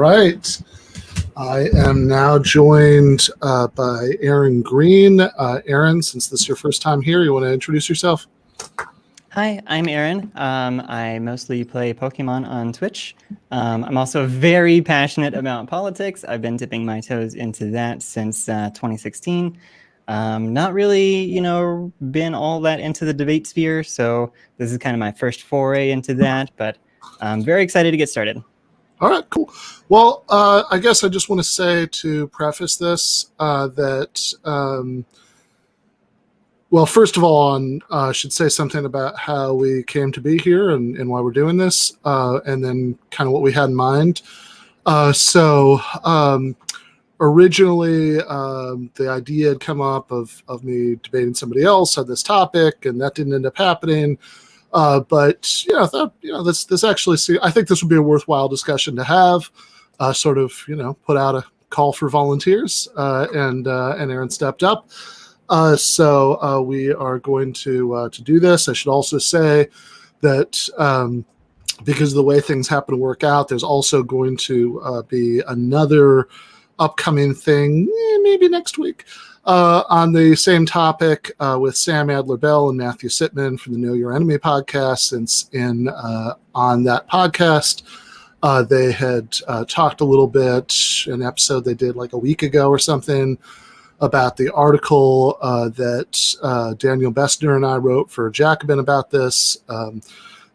right. I am now joined by Erin Green. Erin, since this is your first time here, you want to introduce yourself? Hi, I'm Erin. I mostly play Pokemon on Twitch. I'm also very passionate about politics. I've been dipping my toes into that since 2016. Not really, been all that into the debate sphere, so this is kind of my first foray into that, but I'm very excited to get started. All right, cool. Well, I guess I just want to say to preface this well, first of all, I should say something about how we came to be here and why we're doing this, and then kind of what we had in mind. Originally, the idea had come up of me debating somebody else on this topic, and that didn't end up happening. But I thought, this actually, I think this would be a worthwhile discussion to have. Put out a call for volunteers, and Erin stepped up. So we are going to do this. I should also say that because of the way things happen to work out, there's also going to be another upcoming thing, maybe next week, on the same topic with Sam Adler-Bell and Matthew Sitman from the Know Your Enemy podcast. Since on that podcast, they had talked a little bit, an episode they did like a week ago or something, about the article that Daniel Bessner and I wrote for Jacobin about this.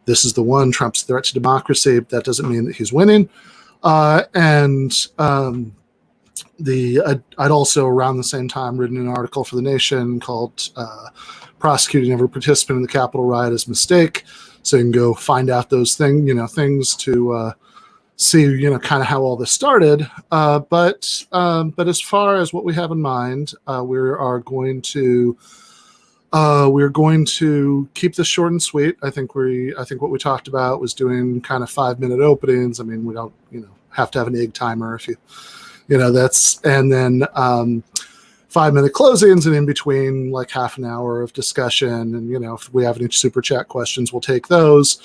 This is the one, Trump's threat to democracy, but that doesn't mean that he's winning. I'd also around the same time written an article for The Nation called Prosecuting Every Participant in the Capitol Riot is Mistake. So you can go find out those things to see, kind of how all this started. But as far as what we have in mind, we're going to keep this short and sweet. I think what we talked about was doing kind of 5-minute openings. I mean, we don't, have to have an egg timer if that's, and then 5-minute closings, and in between like half an hour of discussion. And, if we have any super chat questions, we'll take those.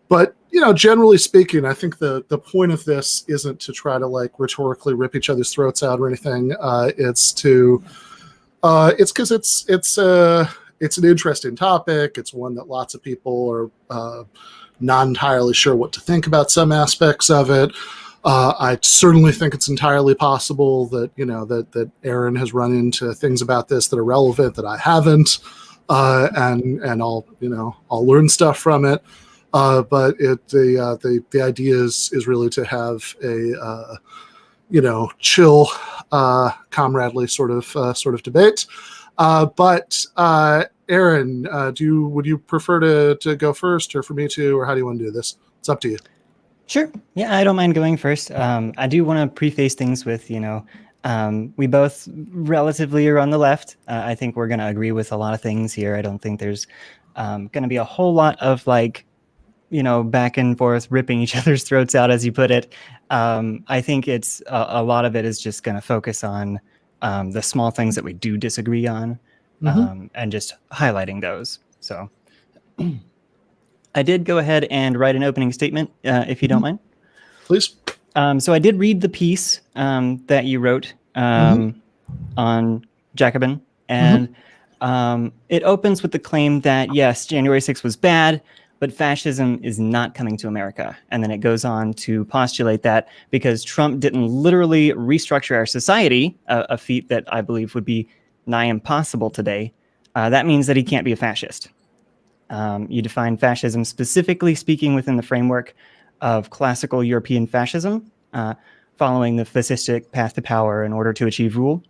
But, generally speaking, I think the point of this isn't to try to like rhetorically rip each other's throats out or anything. It's because it's an interesting topic. It's one that lots of people are not entirely sure what to think about some aspects of it. I certainly think it's entirely possible that, that Erin has run into things about this that are relevant that I haven't, and I'll learn stuff from it. But the idea is really to have a chill, comradely sort of debate. But Erin, would you prefer to go first, or for me to, or how do you want to do this? It's up to you. Sure. Yeah, I don't mind going first. I do want to preface things with, we both relatively are on the left. I think we're going to agree with a lot of things here. I don't think there's going to be a whole lot of back and forth ripping each other's throats out, as you put it. I think it's a lot of it is just going to focus on the small things that we do disagree on, and just highlighting those. So I did go ahead and write an opening statement, if you don't mind. Please. So I did read the piece that you wrote on Jacobin, and it opens with the claim that, yes, January 6th was bad, but fascism is not coming to America. And then it goes on to postulate that because Trump didn't literally restructure our society, a feat that I believe would be nigh impossible today, that means that he can't be a fascist. You define fascism specifically speaking within the framework of classical European fascism, following the fascistic path to power in order to achieve rule.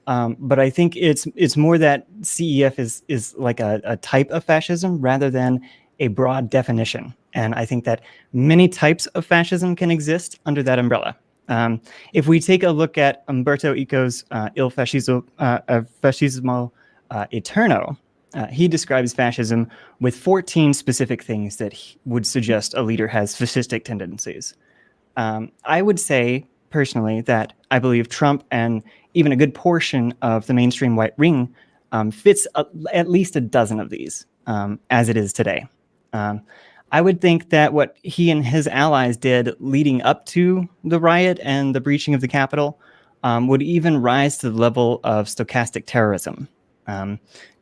But I think it's more that CEF is like a type of fascism rather than a broad definition. And I think that many types of fascism can exist under that umbrella. If we take a look at Umberto Eco's Il Fascismo Eterno, he describes fascism with 14 specific things that would suggest a leader has fascistic tendencies. I would say, personally, that I believe Trump and even a good portion of the mainstream right wing fits at least a dozen of these, as it is today. I would think that what he and his allies did leading up to the riot and the breaching of the Capitol would even rise to the level of stochastic terrorism.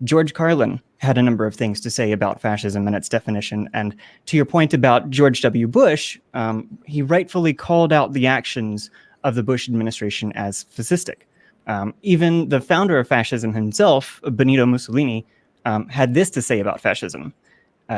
George Carlin had a number of things to say about fascism and its definition. And to your point about George W. Bush, he rightfully called out the actions of the Bush administration as fascistic. Even the founder of fascism himself, Benito Mussolini, had this to say about fascism.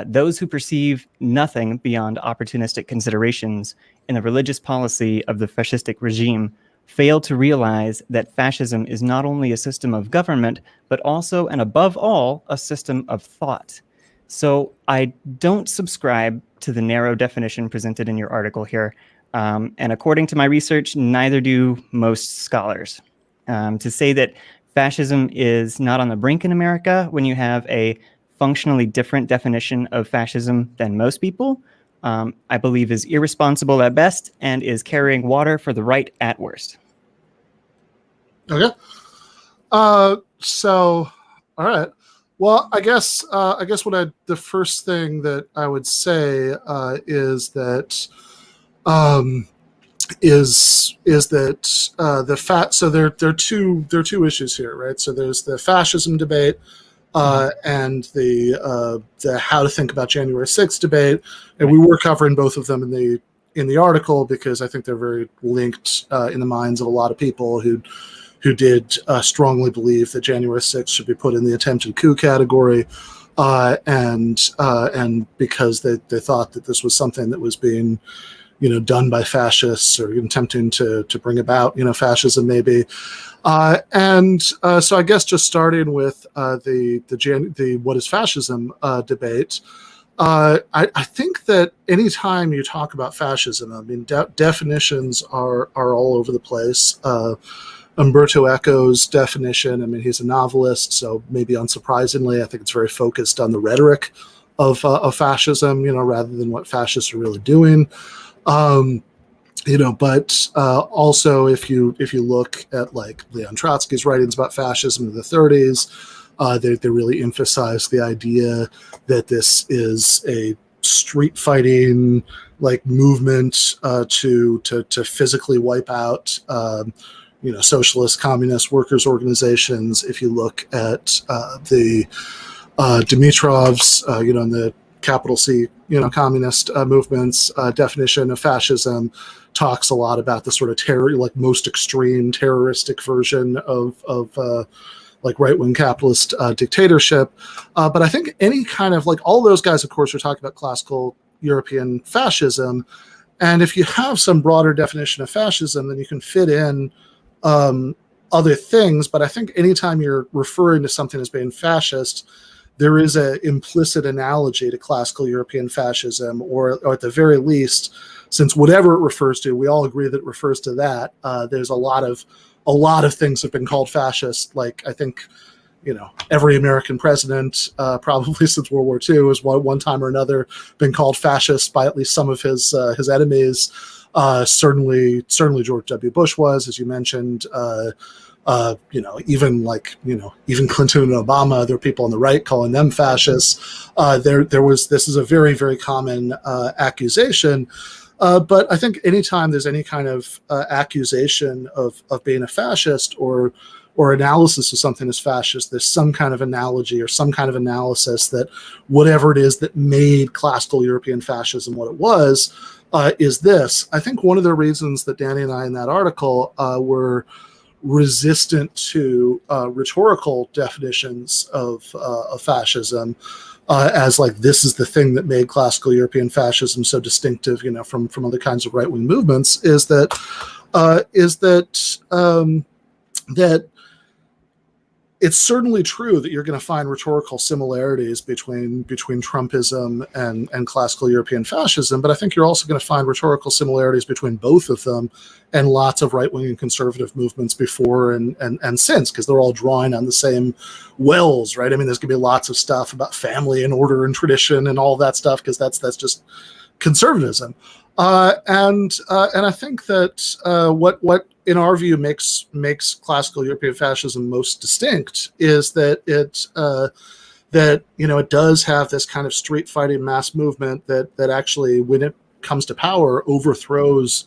Those who perceive nothing beyond opportunistic considerations in the religious policy of the fascistic regime fail to realize that fascism is not only a system of government, but also, and above all, a system of thought. So I don't subscribe to the narrow definition presented in your article here. And according to my research, neither do most scholars. To say that fascism is not on the brink in America when you have a functionally different definition of fascism than most people, I believe is irresponsible at best and is carrying water for the right at worst. Okay. So, all right. Well, I guess the first thing that I would say is that so there are two issues here, right? So there's the fascism debate. And the how to think about January 6th debate, and we were covering both of them in the article because I think they're very linked in the minds of a lot of people who did strongly believe that January 6th should be put in the attempted coup category, and because they thought that this was something that was being done by fascists or attempting to bring about fascism maybe. So I guess just starting with the what is fascism debate, I think that anytime you talk about fascism, I mean definitions are all over the place. Umberto Eco's definition, I mean he's a novelist, so maybe unsurprisingly, I think it's very focused on the rhetoric of fascism, rather than what fascists are really doing. But also if you look at like Leon Trotsky's writings about fascism in the 30s, they really emphasize the idea that this is a street fighting like movement to physically wipe out socialist, communist, workers' organizations. If you look at the Dimitrov's, in the capital C, communist movements definition of fascism, talks a lot about the sort of terror, like most extreme terroristic version of like right-wing capitalist dictatorship. But I think any kind of like all those guys, of course, are talking about classical European fascism. And if you have some broader definition of fascism, then you can fit in other things. But I think anytime you're referring to something as being fascist, there is an implicit analogy to classical European fascism, or at the very least, since whatever it refers to, we all agree that it refers to that. There's a lot of things have been called fascist. Like I think, every American president, probably since World War II, has one time or another been called fascist by at least some of his enemies. Certainly George W. Bush was, as you mentioned. Even Clinton and Obama, there are people on the right calling them fascists. This is a very, very common accusation. But I think anytime there's any kind of accusation of being a fascist or analysis of something as fascist, there's some kind of analogy or some kind of analysis that whatever it is that made classical European fascism what it was is this. I think one of the reasons that Danny and I in that article were resistant to rhetorical definitions of fascism as like this is the thing that made classical European fascism so distinctive, from other kinds of right-wing movements, is that it's certainly true that you're going to find rhetorical similarities between Trumpism and classical European fascism, but I think you're also going to find rhetorical similarities between both of them and lots of right-wing and conservative movements before and since, because they're all drawing on the same wells, right? I mean, there's going to be lots of stuff about family and order and tradition and all that stuff, because that's just conservatism. And I think that what in our view makes classical European fascism most distinct is that that, it does have this kind of street fighting mass movement that actually, when it comes to power, overthrows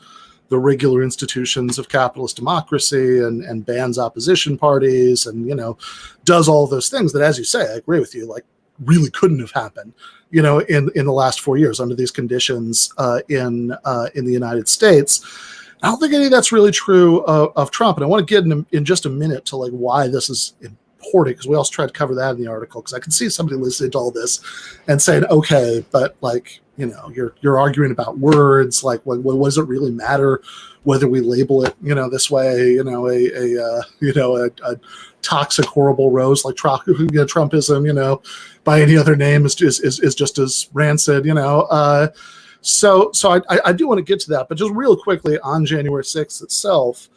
the regular institutions of capitalist democracy and bans opposition parties and, does all those things that, as you say, I agree with you, like really couldn't have happened, in the last 4 years under these conditions in the United States. I don't think any of that's really true of Trump. And I want to get in just a minute to like why this is important, because we also tried to cover that in the article, because I can see somebody listening to all this and saying, okay, but like, you're arguing about words, like what does it really matter whether we label it, this way, a toxic, horrible rose like Trumpism, by any other name is just as rancid, So I do want to get to that, but just real quickly on January 6th itself.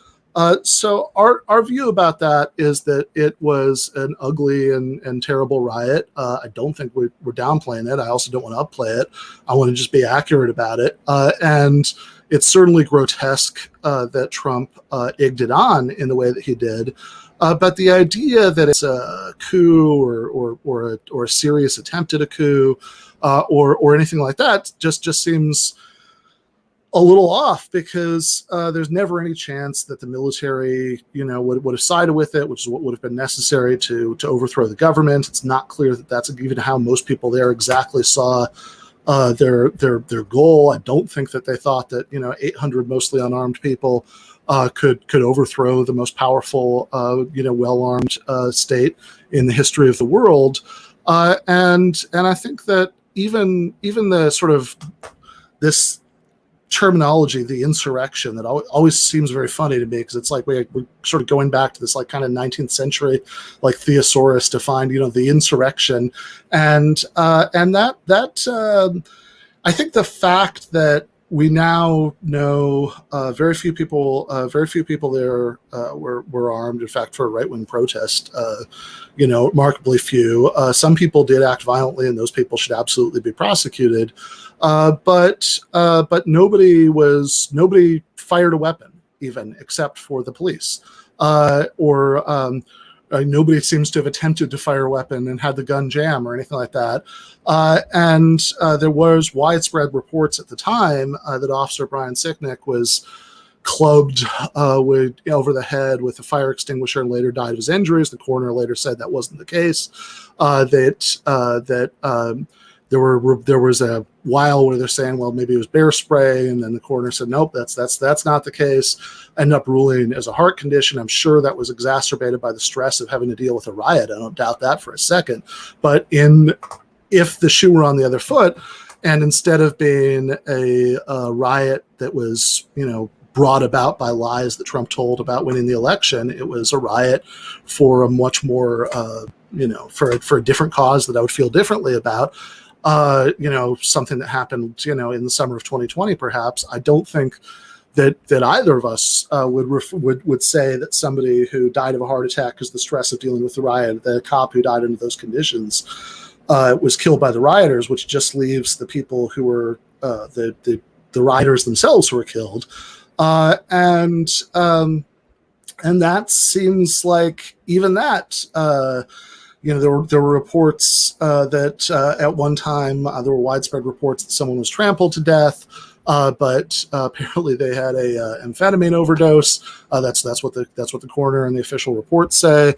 So our view about that is that it was an ugly and terrible riot. I don't think we're downplaying it. I also don't want to upplay it. I want to just be accurate about it. And it's certainly grotesque that Trump egged it on in the way that he did. But the idea that it's a coup or a serious attempt at a coup or anything like that just seems a little off, because there's never any chance that the military, would have sided with it, which is what would have been necessary to overthrow the government. It's not clear that that's even how most people there exactly saw their goal. I don't think that they thought that 800 mostly unarmed people could overthrow the most powerful well-armed state in the history of the world. And I think that even the sort of this terminology, the insurrection, that always seems very funny to me, because it's like we're sort of going back to this like kind of 19th century like thesaurus to find the insurrection, and that I think the fact that we now know very few people there were armed. In fact, for a right-wing protest, remarkably few. Some people did act violently, and those people should absolutely be prosecuted. But nobody fired a weapon, even, except for the police, nobody seems to have attempted to fire a weapon and had the gun jam or anything like that. And there was widespread reports at the time that Officer Brian Sicknick was clubbed over the head with a fire extinguisher and later died of his injuries. The coroner later said that wasn't the case. There was a while where they're saying, well, maybe it was bear spray, and then the coroner said, nope, that's not the case. Ended up ruling as a heart condition. I'm sure that was exacerbated by the stress of having to deal with a riot. I don't doubt that for a second. But if the shoe were on the other foot, and instead of being a riot that was brought about by lies that Trump told about winning the election, it was a riot for a much more for a different cause that I would feel differently about. Something that happened, in the summer of 2020, perhaps. I don't think that either of us would say that somebody who died of a heart attack because the stress of dealing with the riot, the cop who died under those conditions, was killed by the rioters, which just leaves the people who were the rioters themselves who were killed, and that seems like even that. There were reports that at one time there were widespread reports that someone was trampled to death, but apparently they had a amphetamine overdose. That's what the coroner and the official reports say.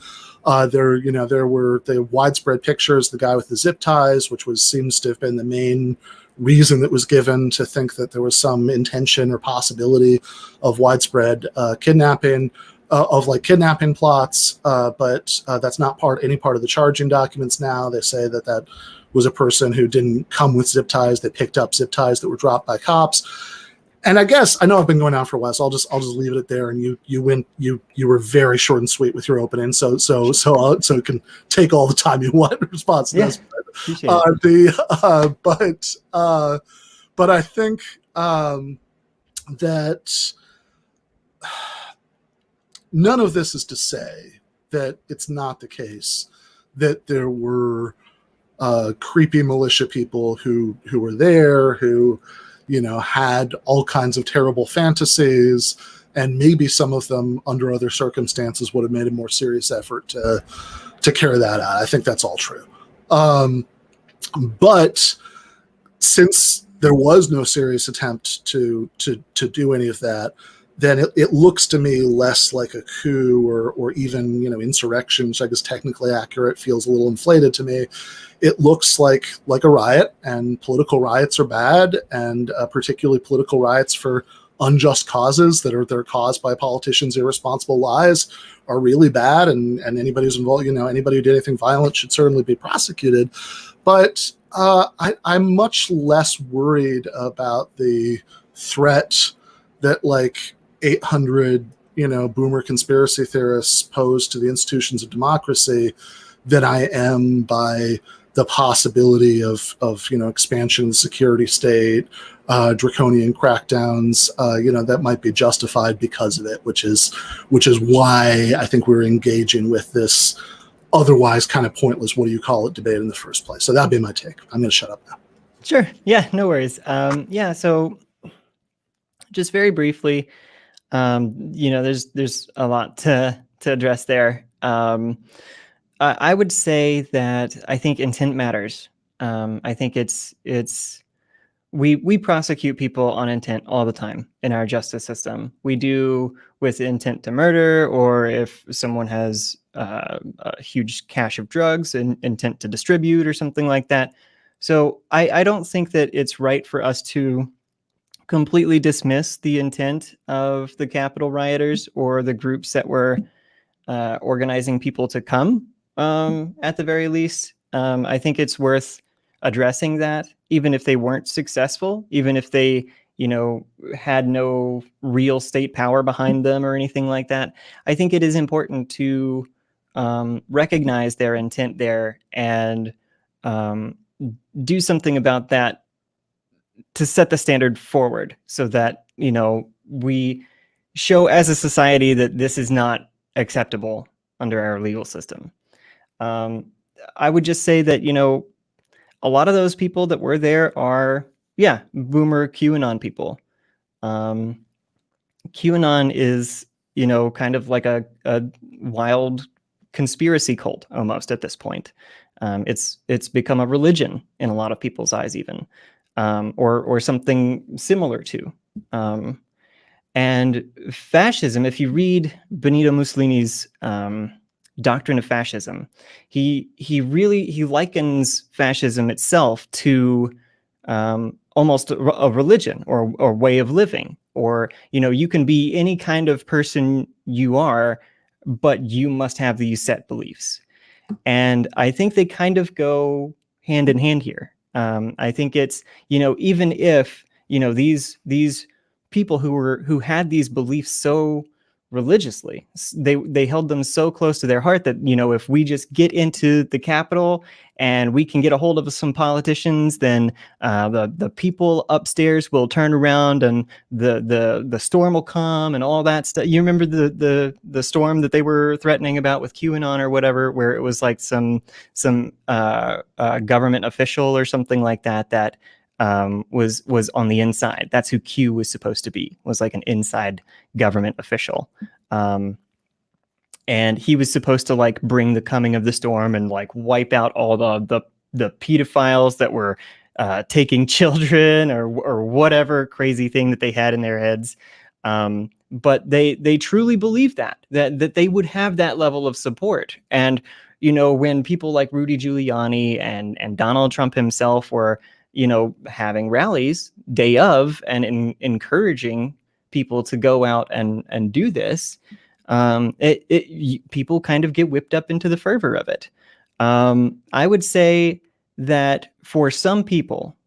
There were the widespread pictures, the guy with the zip ties, which seems to have been the main reason that was given to think that there was some intention or possibility of widespread kidnapping. Of kidnapping plots, but that's not any part of the charging documents now. They say that was a person who didn't come with zip ties. They picked up zip ties that were dropped by cops. And I guess I know I've been going on for a while, so I'll just leave it there. And you were very short and sweet with your opening, so you can take all the time you want in response to this. Appreciate it. But I think that. None of this is to say that it's not the case that there were creepy militia people who were there, who had all kinds of terrible fantasies, and maybe some of them under other circumstances would have made a more serious effort to carry that out. I think that's all true. But since there was no serious attempt to do any of that, then it looks to me less like a coup or even, you know, insurrection, which I guess technically accurate, feels a little inflated to me. It looks like a riot, and political riots are bad, and particularly political riots for unjust causes that are caused by politicians' irresponsible lies are really bad, and anybody who's involved, you know, anybody who did anything violent should certainly be prosecuted. But I'm much less worried about the threat that like 800, you know, boomer conspiracy theorists pose to the institutions of democracy than I am by the possibility of you know, expansion of the security state, draconian crackdowns, you know, that might be justified because of it, which is why I think we're engaging with this otherwise kind of pointless, what do you call it, debate in the first place. So that'd be my take. I'm going to shut up now. Sure. Yeah, no worries. Yeah, so just very briefly, you know, there's a lot to address there. I would say that I think intent matters. I think we prosecute people on intent all the time in our justice system. We do with intent to murder, or if someone has a huge cache of drugs and intent to distribute or something like that. So I don't think that it's right for us to completely dismiss the intent of the Capitol rioters or the groups that were organizing people to come, at the very least. I think it's worth addressing that, even if they weren't successful, even if they, you know, had no real state power behind them or anything like that. I think it is important to recognize their intent there and do something about that to set the standard forward, so that, you know, we show as a society that this is not acceptable under our legal system. I would just say that, you know, a lot of those people that were there are, yeah, boomer QAnon people. QAnon is, you know, kind of like a wild conspiracy cult almost at this point. It's become a religion in a lot of people's eyes, even, or something similar to. And fascism, if you read Benito Mussolini's Doctrine of Fascism, he likens fascism itself to almost a religion or way of living, or, you know, you can be any kind of person you are, but you must have these set beliefs. And I think they kind of go hand in hand here. I think it's, you know, even if, you know, these people who had these beliefs so religiously, they held them so close to their heart that, you know, if we just get into the Capitol and we can get a hold of some politicians, then the people upstairs will turn around and the storm will come and all that stuff. You remember the storm that they were threatening about with QAnon or whatever, where it was like some government official or something like that was on the inside. That's who Q was supposed to be, was like an inside government official. And he was supposed to like bring the coming of the storm and like wipe out all the pedophiles that were taking children or whatever crazy thing that they had in their heads. But they truly believed that they would have that level of support. And, you know, when people like Rudy Giuliani and Donald Trump himself were, you know, having rallies day of and encouraging people to go out and do this, people kind of get whipped up into the fervor of it. I would say that for some people,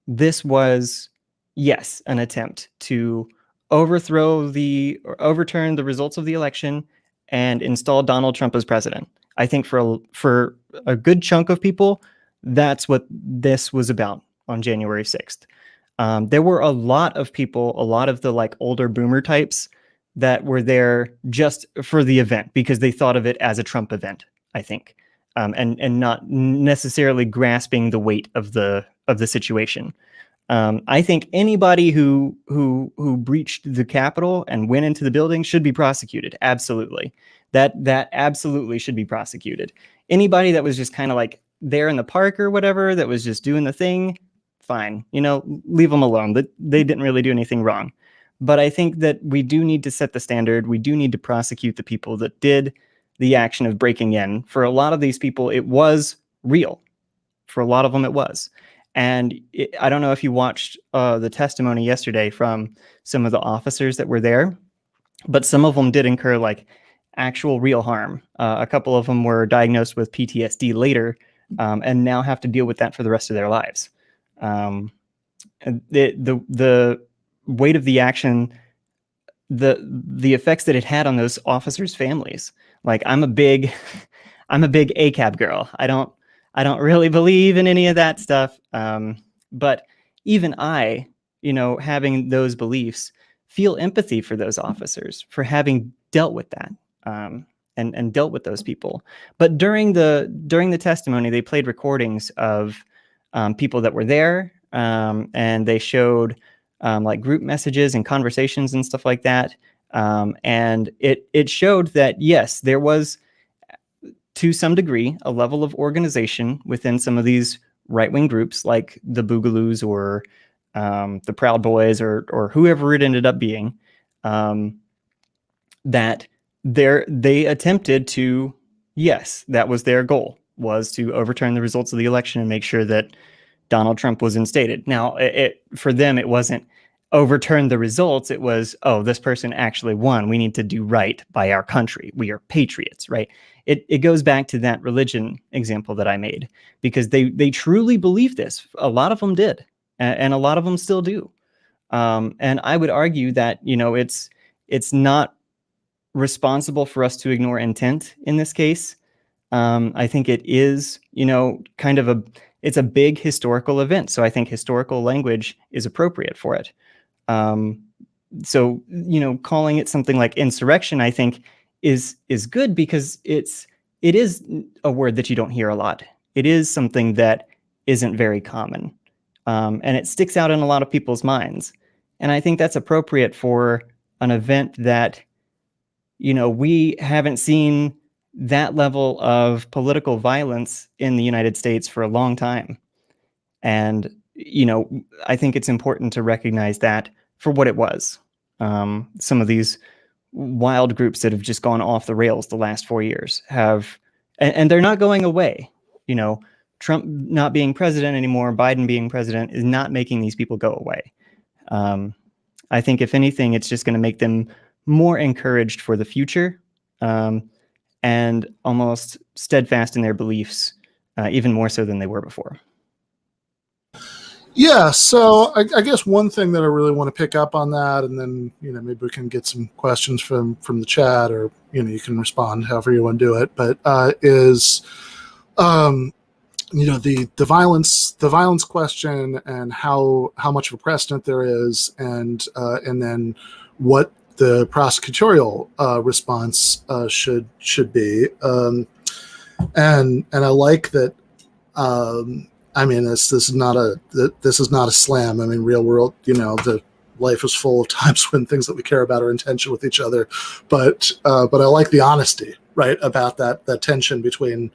this was, yes, an attempt to overturn the results of the election and install Donald Trump as president. I think for a good chunk of people, that's what this was about on January 6th. There were a lot of people, a lot of the like older boomer types that were there just for the event because they thought of it as a Trump event, I think, and not necessarily grasping the weight of the situation. I think anybody who breached the Capitol and went into the building should be prosecuted. Absolutely, that absolutely should be prosecuted. Anybody that was just kind of like there in the park or whatever that was just doing the thing, fine, leave them alone. That they didn't really do anything wrong. But I think that we do need to set the standard. We do need to prosecute the people that did the action of breaking in. For a lot of these people, it was real. For a lot of them, it was. And I don't know if you watched the testimony yesterday from some of the officers that were there, but some of them did incur like actual real harm. A couple of them were diagnosed with PTSD later, and now have to deal with that for the rest of their lives. The weight of the action, the effects that it had on those officers' families. Like I'm a big ACAB girl. I don't really believe in any of that stuff. But even I, having those beliefs, feel empathy for those officers for having dealt with that. And dealt with those people. But during the testimony, they played recordings of people that were there, and they showed like group messages and conversations and stuff like that. And it showed that, yes, there was, to some degree, a level of organization within some of these right-wing groups, like the Boogaloos or the Proud Boys or whoever it ended up being, that they attempted to, yes, that was their goal, was to overturn the results of the election and make sure that Donald Trump was instated. Now, for them, it wasn't overturn the results. It was, oh, this person actually won. We need to do right by our country. We are patriots, right? It goes back to that religion example that I made, because they truly believe this. A lot of them did, and a lot of them still do. And I would argue that, it's not responsible for us to ignore intent in this case. I think it is, kind of it's a big historical event. So I think historical language is appropriate for it. So, calling it something like insurrection, I think is good, because it is a word that you don't hear a lot. It is something that isn't very common. And it sticks out in a lot of people's minds. And I think that's appropriate for an event that, we haven't seen that level of political violence in the United States for a long time. And, I think it's important to recognize that for what it was. Some of these wild groups that have just gone off the rails the last 4 years have, and they're not going away. Trump not being president anymore, Biden being president, is not making these people go away. I think if anything, it's just going to make them more encouraged for the future, and almost steadfast in their beliefs, even more so than they were before. Yeah, so I guess one thing that I really want to pick up on that, and then maybe we can get some questions from the chat, or you can respond however you want to do it. But is the violence question, and how much of a precedent there is, and then what the prosecutorial response should be, and I like that. This is not a slam. Real world, the life is full of times when things that we care about are in tension with each other, but I like the honesty, right, about that tension between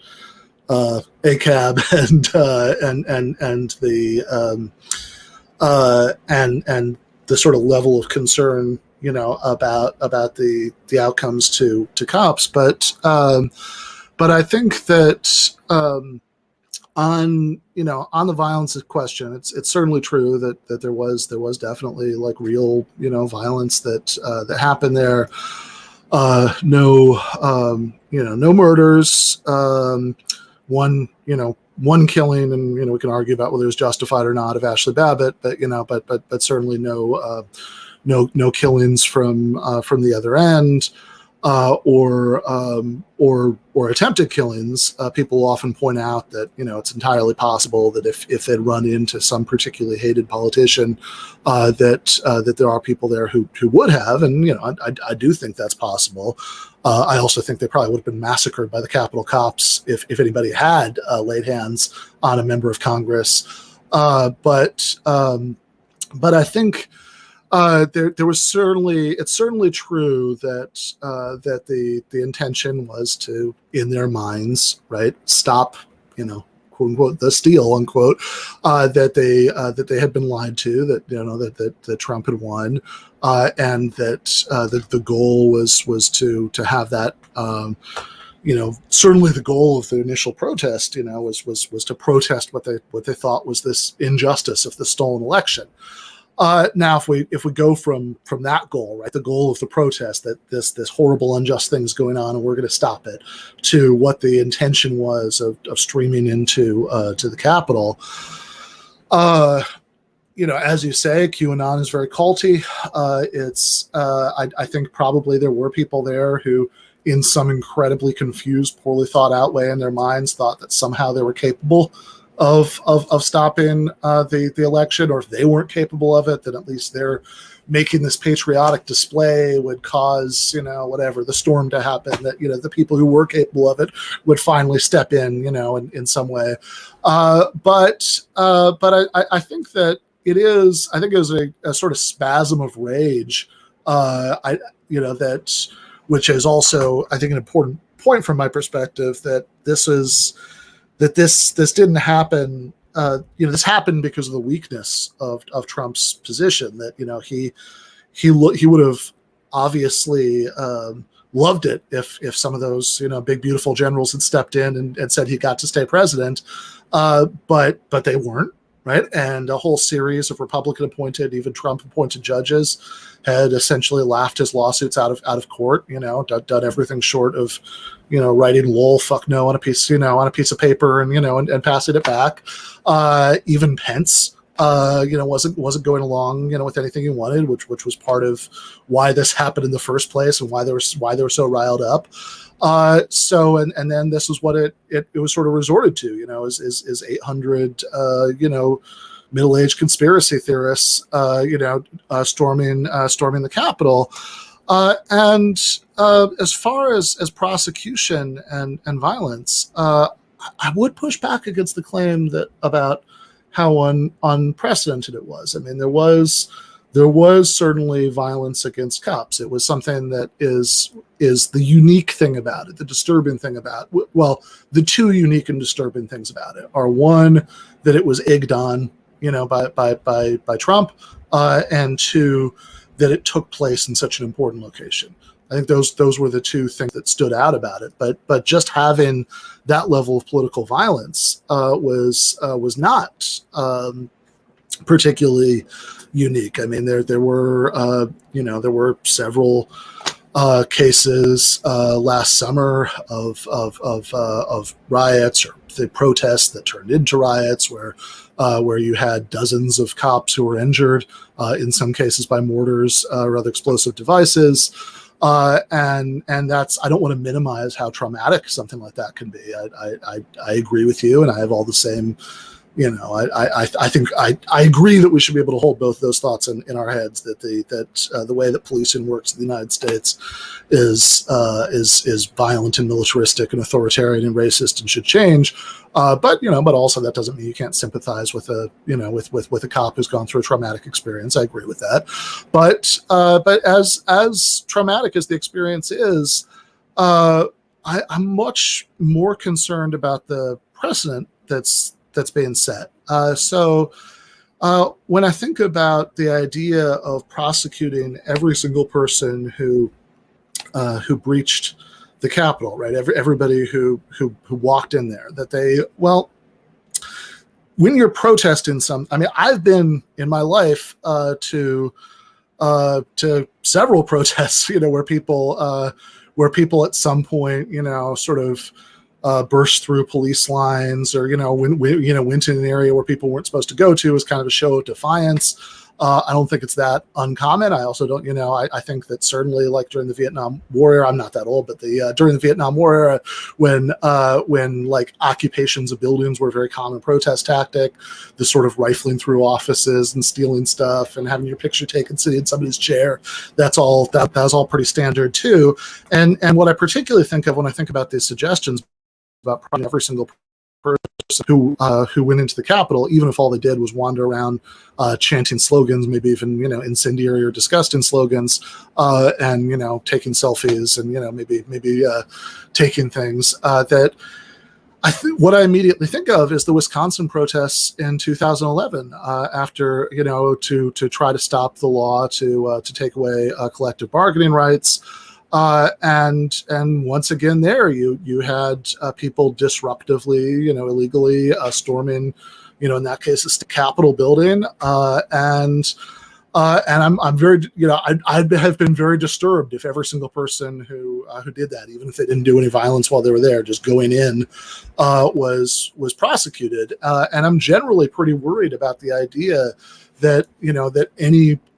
ACAB and the sort of level of concern, about the outcomes to cops, but I think that on the violence question, it's certainly true that there was definitely like real violence that happened there. No murders. One killing, and we can argue about whether it was justified or not of Ashley Babbitt, but certainly no killings from the other end, or attempted killings. People often point out that it's entirely possible that if they'd run into some particularly hated politician, that there are people there who would have, and I do think that's possible. I also think they probably would have been massacred by the Capitol cops if anybody had laid hands on a member of Congress. But I think there was it's certainly true that the intention was to, in their minds, right, stop, quote unquote the steal unquote that they had been lied to, that Trump had won, and that the goal was to have that. Certainly the goal of the initial protest, was to protest what they thought was this injustice of the stolen election. Now, if we go from that goal, right, the goal of the protest, that this horrible, unjust thing is going on and we're going to stop it, to what the intention was of streaming into to the Capitol, as you say, QAnon is very culty. I think probably there were people there who, in some incredibly confused, poorly thought out way in their minds, thought that somehow they were capable of stopping the election, or if they weren't capable of it, then at least they're making this patriotic display would cause, the storm to happen, that, the people who were capable of it would finally step in, in some way. But I think that it was a sort of spasm of rage, which is also, I think, an important point from my perspective, that this didn't happen. This happened because of the weakness of Trump's position. That he would have obviously loved it if some of those big beautiful generals had stepped in and said he got to stay president, but they weren't. Right, and a whole series of Republican appointed, even Trump appointed judges had essentially laughed his lawsuits out of court. Done everything short of, writing "lol, fuck no" on a piece of paper and passing it back. Even Pence, wasn't going along, with anything he wanted, which was part of why this happened in the first place and why they were so riled up. So then this is what it was sort of resorted to, is 800 middle-aged conspiracy theorists storming the Capitol. And as far as prosecution and violence, I would push back against the claim about how unprecedented it was. I mean, there was certainly violence against cops. It was something that is the unique thing about it, the disturbing thing about it. Well, the two unique and disturbing things about it are, one, that it was egged on, by Trump, and two, that it took place in such an important location. I think those were the two things that stood out about it. But just having that level of political violence was not particularly unique. I mean, there were several cases last summer of riots, or the protests that turned into riots, where you had dozens of cops who were injured, in some cases by mortars or other explosive devices. And that's, I don't want to minimize how traumatic something like that can be. I agree with you, and I have all the same. I think I agree that we should be able to hold both those thoughts in our heads, that the way that policing works in the United States is violent and militaristic and authoritarian and racist and should change. But also that doesn't mean you can't sympathize with a cop who's gone through a traumatic experience. I agree with that. But as traumatic as the experience is, I'm much more concerned about the precedent that's being set. So when I think about the idea of prosecuting every single person who breached the Capitol, right? Everybody who walked in there, when you're protesting I've been in my life to several protests, where people at some point, sort of burst through police lines, or went in an area where people weren't supposed to go to as kind of a show of defiance. I don't think it's that uncommon. I also don't, I think that certainly, like during the Vietnam War era, I'm not that old, but during the Vietnam War era, when like occupations of buildings were a very common protest tactic, the sort of rifling through offices and stealing stuff and having your picture taken sitting in somebody's chair, that's all pretty standard too. And what I particularly think of when I think about these suggestions about every single person who went into the Capitol, even if all they did was wander around chanting slogans, maybe even incendiary or disgusting slogans, and taking selfies and maybe taking things, that what I immediately think of is the Wisconsin protests in 2011, after, to try to stop the law to take away collective bargaining rights. And once again, there you had people disruptively, illegally storming, in that case, it's the Capitol building, and I'm very, I'd have been very disturbed if every single person who did that, even if they didn't do any violence while they were there, just going in, was prosecuted. And I'm generally pretty worried about the idea that that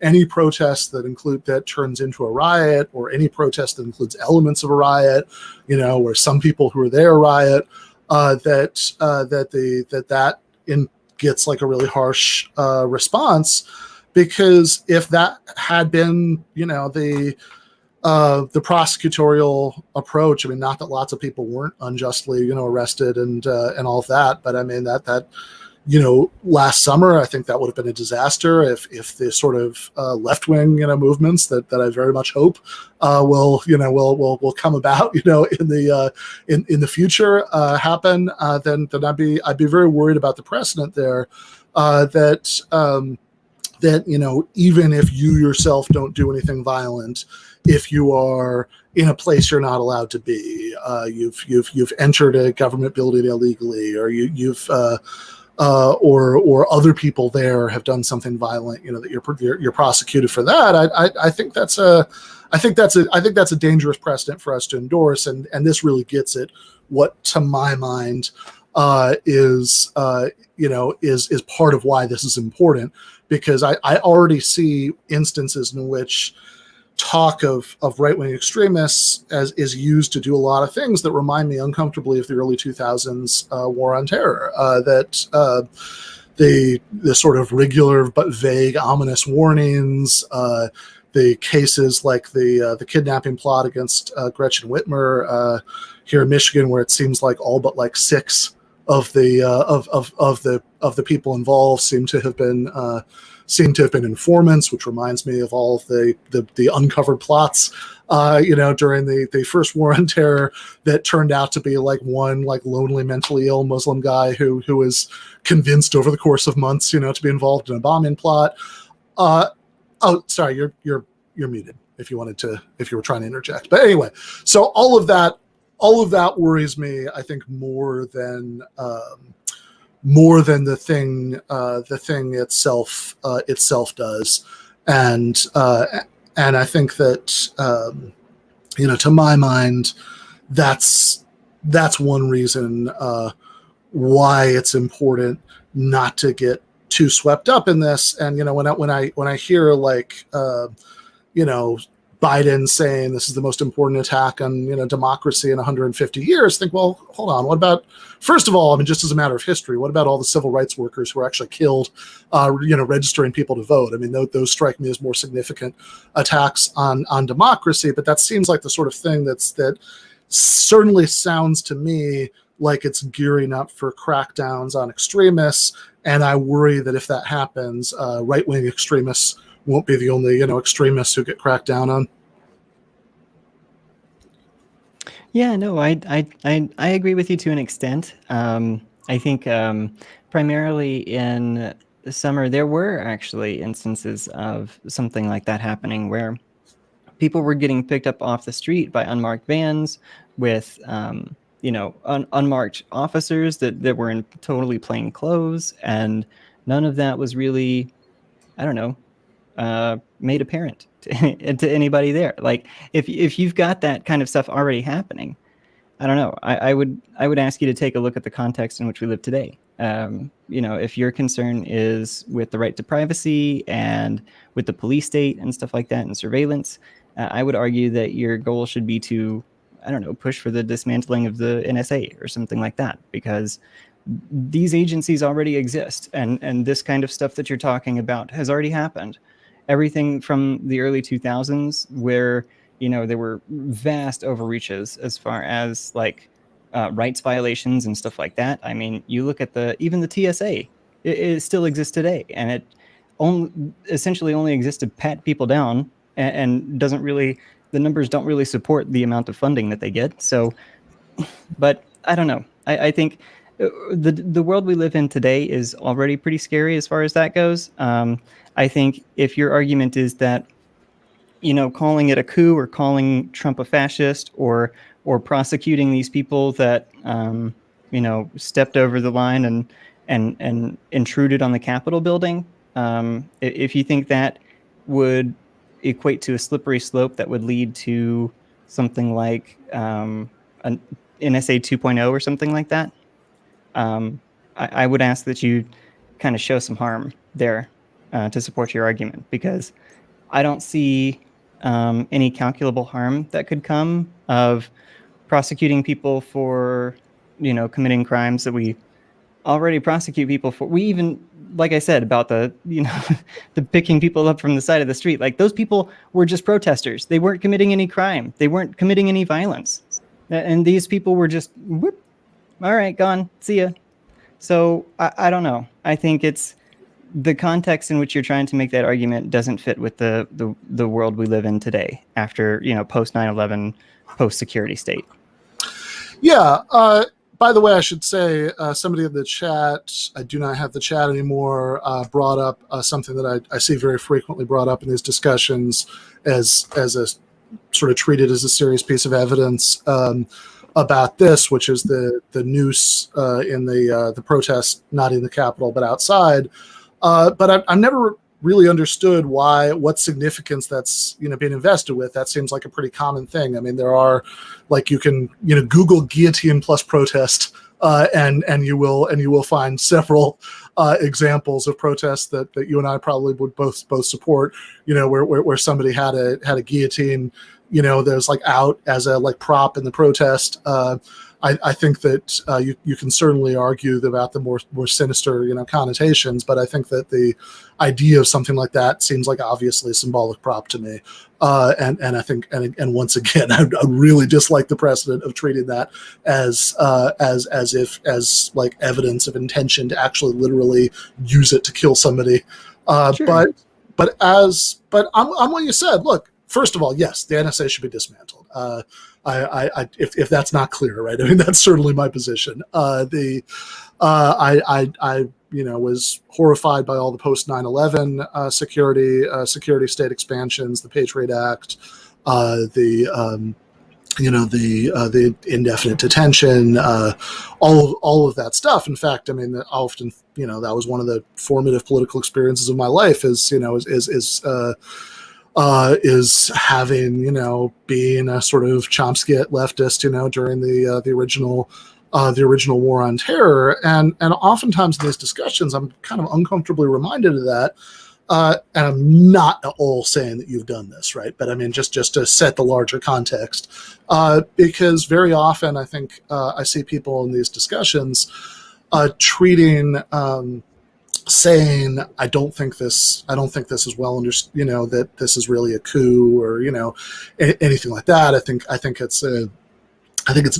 any protest that turns into a riot, or any protest that includes elements of a riot, where some people who are there riot, that gets like a really harsh response. Because if that had been, the prosecutorial approach, I mean, not that lots of people weren't unjustly, arrested and all of that, but I mean that last summer, I think that would have been a disaster if the sort of left-wing, movements that I very much hope will come about, in the future happen. Then I'd be very worried about the precedent there, that even if you yourself don't do anything violent, if you are in a place you're not allowed to be, you've entered a government building illegally, or or other people there have done something violent, that you're prosecuted for that. I think that's a dangerous precedent for us to endorse, and this really gets at what, to my mind, is part of why this is important. Because I already see instances in which talk of right-wing extremists is used to do a lot of things that remind me uncomfortably of the early 2000s war on terror. The sort of regular but vague, ominous warnings, the cases like the kidnapping plot against Gretchen Whitmer here in Michigan, where it seems like all but like 6 of the people involved seem to have been informants, which reminds me of all of the uncovered plots, during the first war on terror, that turned out to be like one like lonely mentally ill Muslim guy who was convinced over the course of months, to be involved in a bombing plot. Oh, sorry, you're muted if you were trying to interject. But anyway, so all of that worries me, I think, more than the thing itself does, and I think that to my mind, that's one reason why it's important not to get too swept up in this. And when I hear like Biden saying this is the most important attack on democracy in 150 years, think, well, hold on, what about, first of all, I mean, just as a matter of history, what about all the civil rights workers who were actually killed registering people to vote? I mean, those strike me as more significant attacks on democracy. But that seems like the sort of thing that certainly sounds to me like it's gearing up for crackdowns on extremists. And I worry that if that happens, right-wing extremists won't be the only extremists who get cracked down on. Yeah, no, I agree with you to an extent. I think primarily in the summer there were actually instances of something like that happening, where people were getting picked up off the street by unmarked vans with unmarked officers that were in totally plain clothes, and none of that was really, I don't know, made apparent to anybody there. Like if you've got that kind of stuff already happening, I don't know. I would ask you to take a look at the context in which we live today. If your concern is with the right to privacy and with the police state and stuff like that and surveillance, I would argue that your goal should be to, I don't know, push for the dismantling of the NSA or something like that, because these agencies already exist, and this kind of stuff that you're talking about has already happened. Everything from the early 2000s, where there were vast overreaches as far as like rights violations and stuff like that. I mean, you look at even the TSA, it still exists today, and it essentially only exists to pat people down, and doesn't really, the numbers don't really support the amount of funding that they get. So, but I don't know. I think the world we live in today is already pretty scary as far as that goes. I think if your argument is that, calling it a coup or calling Trump a fascist or prosecuting these people that stepped over the line and intruded on the Capitol building, if you think that would equate to a slippery slope that would lead to something like an NSA 2.0 or something like that, I would ask that you kind of show some harm there to support your argument, because I don't see any calculable harm that could come of prosecuting people for, committing crimes that we already prosecute people for. We even, like I said, about the, the picking people up from the side of the street, like those people were just protesters. They weren't committing any crime. They weren't committing any violence. And these people were just, whoop, all right, gone, see ya. So I don't know. I think it's the context in which you're trying to make that argument doesn't fit with the world we live in today after, post 9/11, post security state. Yeah. By the way, I should say somebody in the chat, I do not have the chat anymore, brought up something that I see very frequently brought up in these discussions as a sort of treated as a serious piece of evidence about this, which is the noose in the protest, not in the Capitol, but outside. But I've never really understood what significance that's being invested with. That seems like a pretty common thing. I mean, there are, like, you can Google guillotine plus protest, and you will find several examples of protests that you and I probably would both support. Where somebody had a guillotine, there's like out as a like prop in the protest. I think that you can certainly argue about the more sinister connotations, but I think that the idea of something like that seems like obviously a symbolic prop to me, and I think and once again I really dislike the precedent of treating that as like evidence of intention to actually literally use it to kill somebody. Sure. But I'm what you said. Look, first of all, yes, the NSA should be dismantled. If that's not clear, right? I mean, that's certainly my position. I was horrified by all the post 9/11 security state expansions, the Patriot Act, the indefinite detention, all of that stuff. In fact, I mean, often that was one of the formative political experiences of my life. Is having being a sort of Chomsky leftist during the original war on terror, and oftentimes in these discussions I'm kind of uncomfortably reminded of that, and I'm not at all saying that you've done this, right? But I mean, just to set the larger context, because very often I think I see people in these discussions treating saying I don't think this is well understood, that this is really a coup or anything like that. I think it's an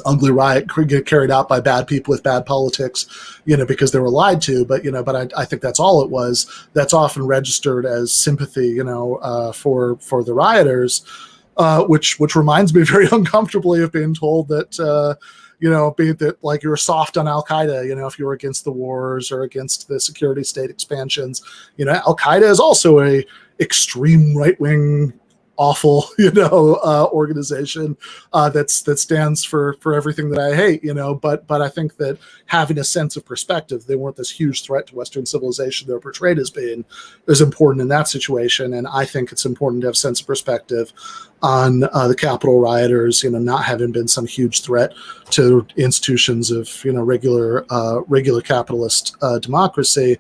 ugly riot carried out by bad people with bad politics, because they were lied to. But I think that's all it was. That's often registered as sympathy, for the rioters, which reminds me very uncomfortably of being told that. Be that like you were soft on Al Qaeda, if you were against the wars or against the security state expansions. Al Qaeda is also a extreme right wing, awful, organization that stands for everything that I hate. But I think that having a sense of perspective, they weren't this huge threat to Western civilization they're portrayed as being, is important in that situation. And I think it's important to have a sense of perspective on the Capitol rioters, not having been some huge threat to institutions of regular capitalist democracy.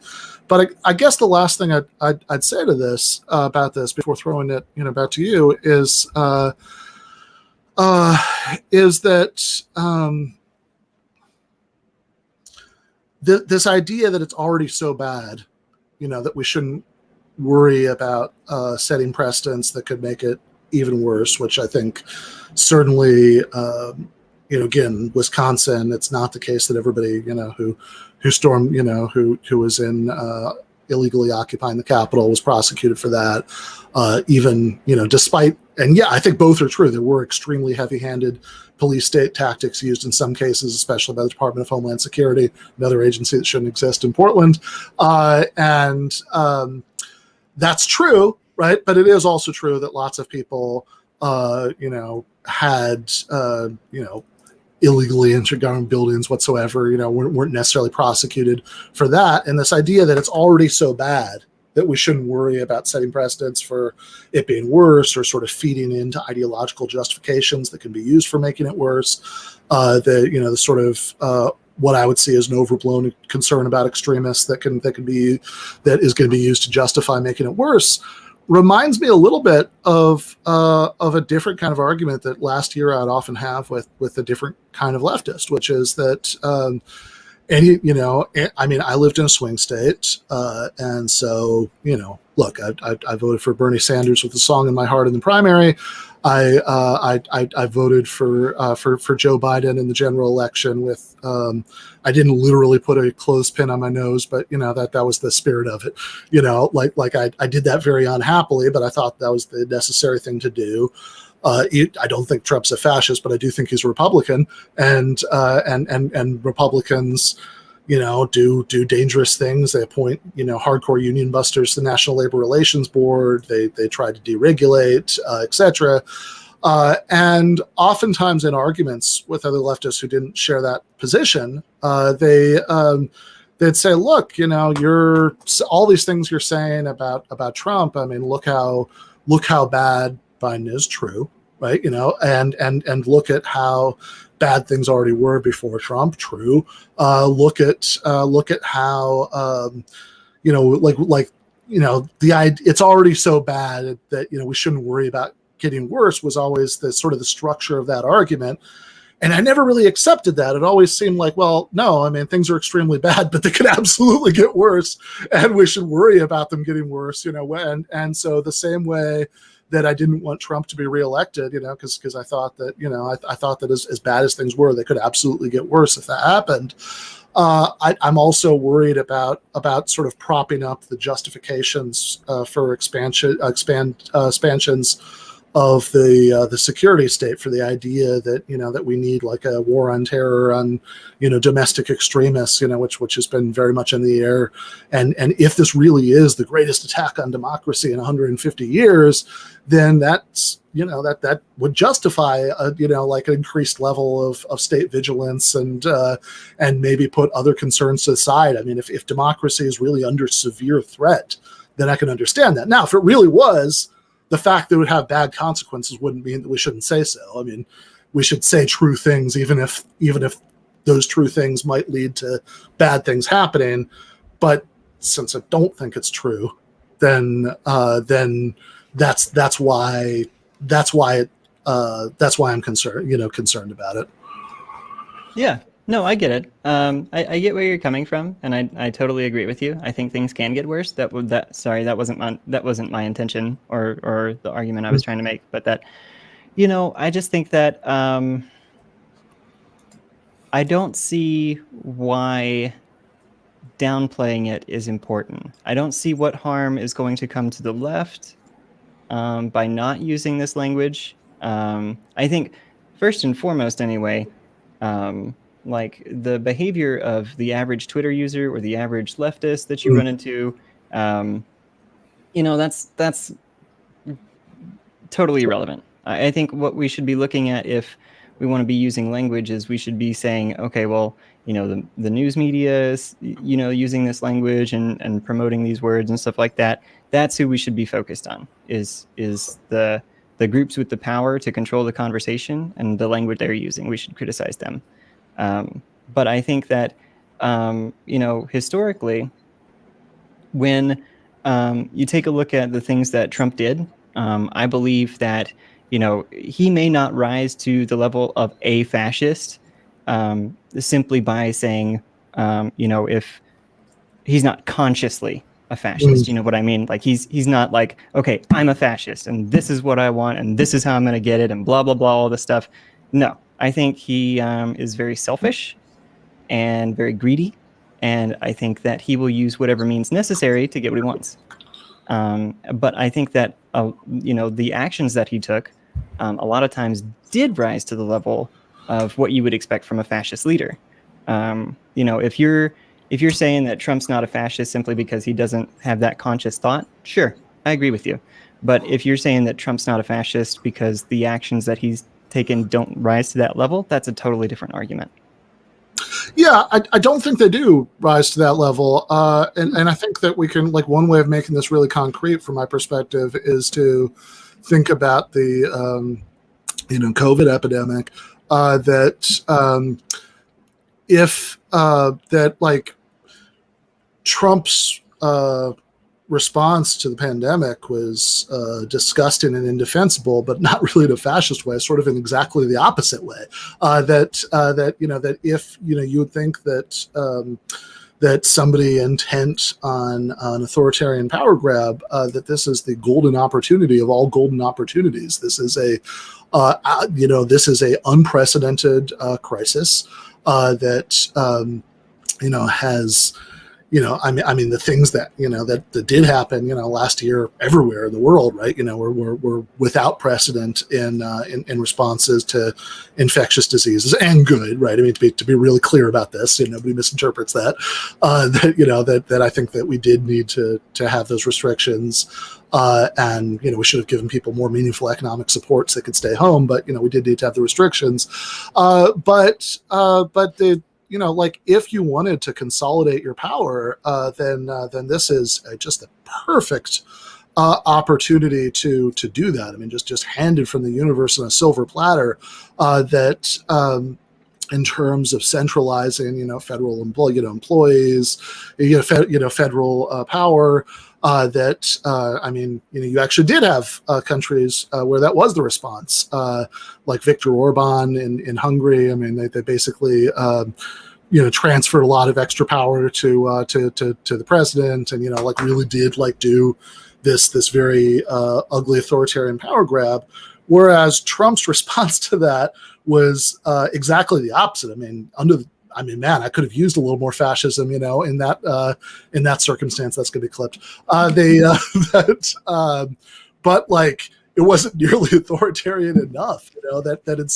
But I guess the last thing I'd say to this about this before throwing it back to you is that this idea that it's already so bad, that we shouldn't worry about setting precedents that could make it even worse, which I think certainly, again, Wisconsin, it's not the case that everybody, who stormed, who was in illegally occupying the Capitol was prosecuted for that. Even, despite, and yeah, I think both are true. There were extremely heavy-handed police state tactics used in some cases, especially by the Department of Homeland Security, another agency that shouldn't exist in Portland. That's true, right? But it is also true that lots of people, had, illegally entered government buildings whatsoever, weren't necessarily prosecuted for that. And this idea that it's already so bad that we shouldn't worry about setting precedents for it being worse, or sort of feeding into ideological justifications that can be used for making it worse. The sort of what I would see as an overblown concern about extremists that is going to be used to justify making it worse, reminds me a little bit of a different kind of argument that last year I'd often have with a different kind of leftist, which is that I lived in a swing state, and so look, I voted for Bernie Sanders with a song in my heart in the primary. I voted for Joe Biden in the general election with. I didn't literally put a clothespin on my nose, but that was the spirit of it. I did that very unhappily, but I thought that was the necessary thing to do. I don't think Trump's a fascist, but I do think he's a Republican, and Republicans, do dangerous things. They appoint, hardcore union busters to the National Labor Relations Board. They try to deregulate, etc. And oftentimes in arguments with other leftists who didn't share that position, they'd say, look, you're all these things you're saying about Trump. I mean, look how bad Biden is, true, right? And look at how bad things already were before Trump, true. Look at how the idea, it's already so bad that we shouldn't worry about getting worse, was always the sort of the structure of that argument. And I never really accepted that. It always seemed like, well, no, I mean, things are extremely bad, but they could absolutely get worse, and we should worry about them getting worse, and so the same way that I didn't want Trump to be reelected, because I thought that, I thought that as bad as things were, they could absolutely get worse if that happened. I'm also worried about sort of propping up the justifications for expansions of the security state, for the idea that that we need like a war on terror, on domestic extremists, which has been very much in the air, and if this really is the greatest attack on democracy in 150 years, then that's that would justify like an increased level of state vigilance, and maybe put other concerns to the side. I mean, if democracy is really under severe threat, then I can understand that. Now, if it really was, the fact that it would have bad consequences wouldn't mean that we shouldn't say so. I mean, we should say true things, even if those true things might lead to bad things happening. But since I don't think it's true, then that's why I'm concerned about it. Yeah. No, I get it. I get where you're coming from, and I totally agree with you. I think things can get worse. That wasn't my intention or the argument I was trying to make. But that, I just think that I don't see why downplaying it is important. I don't see what harm is going to come to the left by not using this language. I think first and foremost, anyway. Like the behavior of the average Twitter user or the average leftist that you run into, that's totally irrelevant. I think what we should be looking at, if we want to be using language, is we should be saying, okay, well, the news media is, using this language and promoting these words and stuff like that. That's who we should be focused on, is the groups with the power to control the conversation and the language they're using. We should criticize them. But I think that, historically, when you take a look at the things that Trump did, I believe that, he may not rise to the level of a fascist simply by saying, if he's not consciously a fascist, you know what I mean? Like he's not like, okay, I'm a fascist and this is what I want and this is how I'm going to get it and blah, blah, blah, all this stuff. No. I think he is very selfish and very greedy, and I think that he will use whatever means necessary to get what he wants. But I think that the actions that he took a lot of times did rise to the level of what you would expect from a fascist leader. If you're saying that Trump's not a fascist simply because he doesn't have that conscious thought, sure, I agree with you. But if you're saying that Trump's not a fascist because the actions that he's taken don't rise to that level, that's a totally different argument. Yeah, I don't think they do rise to that level. And I think that we can, like, one way of making this really concrete from my perspective is to think about the, COVID epidemic, Trump's response to the pandemic was disgusting and indefensible, but not really in a fascist way, sort of in exactly the opposite way. That if you would think that somebody intent on an authoritarian power grab, that this is the golden opportunity of all golden opportunities. This is a unprecedented crisis that has. The things that that did happen last year everywhere in the world, right? We're without precedent in responses to infectious diseases, and good, right? I mean, to be really clear about this, nobody misinterprets that. That I think that we did need to have those restrictions, and we should have given people more meaningful economic support so they could stay home. But we did need to have the restrictions. But if you wanted to consolidate your power, then this is just the perfect opportunity to do that. I mean, just handed from the universe on a silver platter. In terms of centralizing, federal employees, federal power. You actually did have countries where that was the response, like Viktor Orban in Hungary. I mean, they basically transferred a lot of extra power to the president, and really did do this very ugly authoritarian power grab. Whereas Trump's response to that was exactly the opposite. I could have used a little more fascism, in that circumstance. That's going to be clipped. But it wasn't nearly authoritarian enough.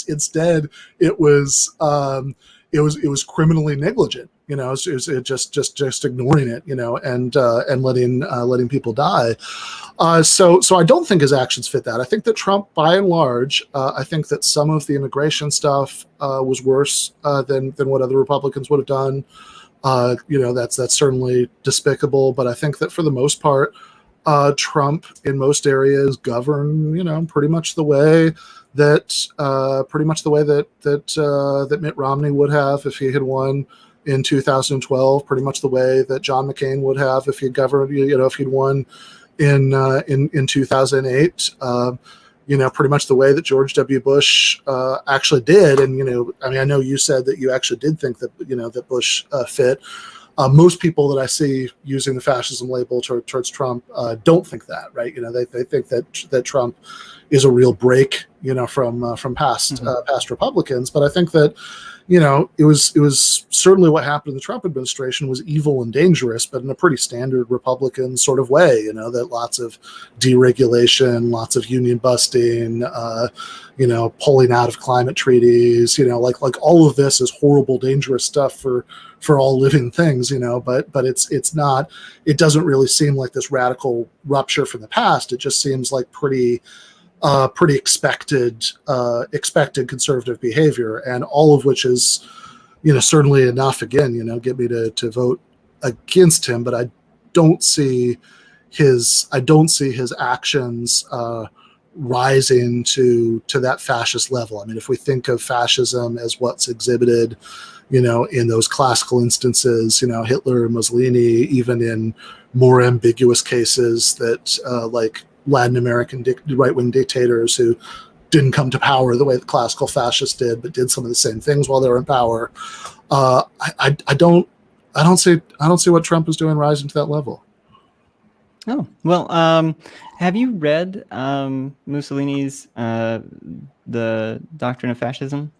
Instead it was criminally negligent. It was just ignoring it, and letting people die. So I don't think his actions fit that. I think that Trump, by and large, I think that some of the immigration stuff was worse than what other Republicans would have done. That's certainly despicable. But I think that for the most part, Trump in most areas governed, pretty much the way that Mitt Romney would have if he had won in 2012, pretty much the way that John McCain would have if he'd governed, if he'd won in 2008, pretty much the way that George W. Bush actually did. And, I know you said that you actually did think that, that Bush fit. Most people that I see using the fascism label towards Trump don't think that, right? They think that Trump is a real break, from past Republicans. But I think that, it was certainly what happened in the Trump administration was evil and dangerous, but in a pretty standard Republican sort of way. That lots of deregulation, lots of union busting, pulling out of climate treaties, like all of this is horrible, dangerous stuff for all living things, but it's not, it doesn't really seem like this radical rupture from the past. It just seems like pretty expected conservative behavior, and all of which is, certainly enough, again, get me to vote against him. But I don't see his actions rising to that fascist level. I mean, if we think of fascism as what's exhibited, in those classical instances, Hitler and Mussolini, even in more ambiguous cases that like Latin American right-wing dictators who didn't come to power the way the classical fascists did, but did some of the same things while they were in power. I don't see what Trump is doing rising to that level. Oh, well, have you read Mussolini's The Doctrine of Fascism?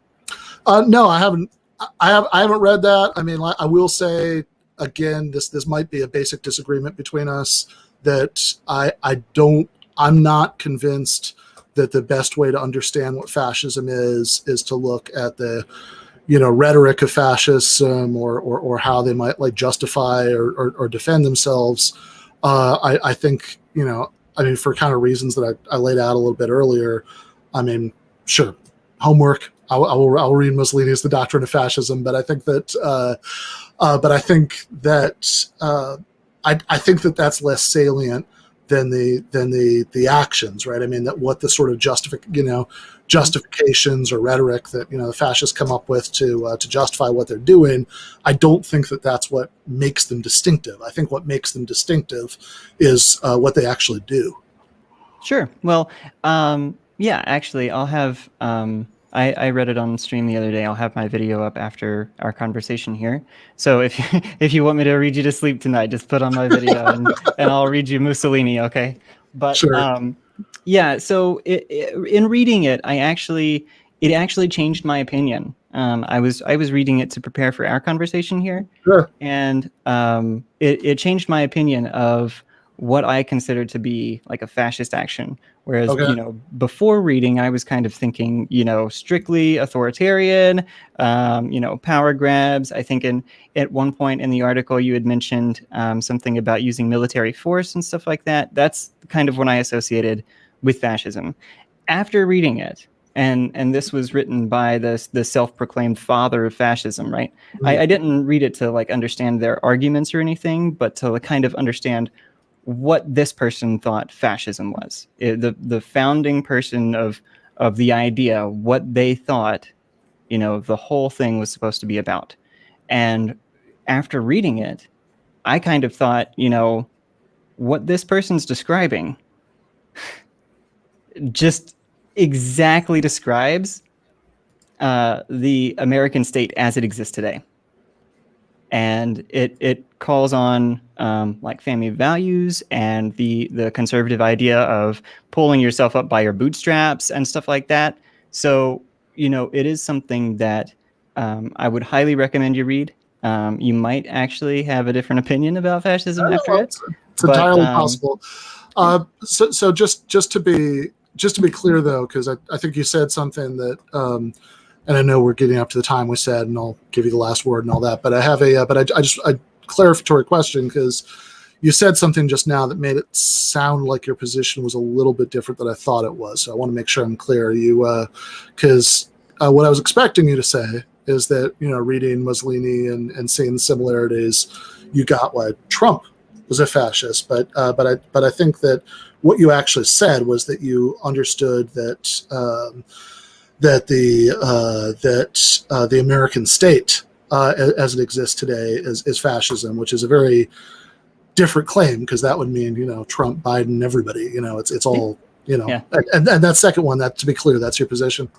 No, I haven't. I haven't read that. I mean, I will say again, this might be a basic disagreement between us, that I'm not convinced that the best way to understand what fascism is to look at the, you know, rhetoric of fascism, or how they might like justify or defend themselves. I think, you know, I mean, for kind of reasons that I laid out a little bit earlier, I mean, sure, homework. I'll read Mussolini's The Doctrine of Fascism, but I think that I think that that's less salient than the actions, right? I mean, that what the sort of justifications or rhetoric that, you know, the fascists come up with to justify what they're doing. I don't think that that's what makes them distinctive. I think what makes them distinctive is what they actually do. Sure. Well, yeah, actually, I'll have. I read it on stream the other day. I'll have my video up after our conversation here. So if you want me to read you to sleep tonight, just put on my video and I'll read you Mussolini. Okay. But Sure. yeah. So in reading it, it actually changed my opinion. I was reading it to prepare for our conversation here, Sure. and it changed my opinion of what I consider to be like a fascist action. Whereas, Okay. you know, before reading, I was kind of thinking, you know, strictly authoritarian, you know, power grabs. I think at one point in the article, you had mentioned something about using military force and stuff like that. That's kind of what I associated with fascism. After reading it, and this was written by the self-proclaimed father of fascism, right? I didn't read it to like understand their arguments or anything, but to kind of understand what this person thought fascism was. The founding person of the idea, what they thought, you know, the whole thing was supposed to be about. And after reading it, I kind of thought, you know, what this person's describing just exactly describes the American state as it exists today. And it calls on like family values and the conservative idea of pulling yourself up by your bootstraps and stuff like that. So, you know, it is something that I would highly recommend you read. You might actually have a different opinion about fascism after it. It's entirely possible. So just to be clear though, because I think you said something that. And I know we're getting up to the time we said, and I'll give you the last word and all that. But I have a clarificatory question, because you said something just now that made it sound like your position was a little bit different than I thought it was. So I want to make sure I'm clear. Because what I was expecting you to say is that, you know, reading Mussolini and seeing the similarities, you got what Trump was a fascist. But I think that what you actually said was that you understood that. That the American state as it exists today is fascism, which is a very different claim, because that would mean, you know, Trump, Biden, everybody, you know, it's all, you know, yeah. And that second one, that, to be clear, that's your position.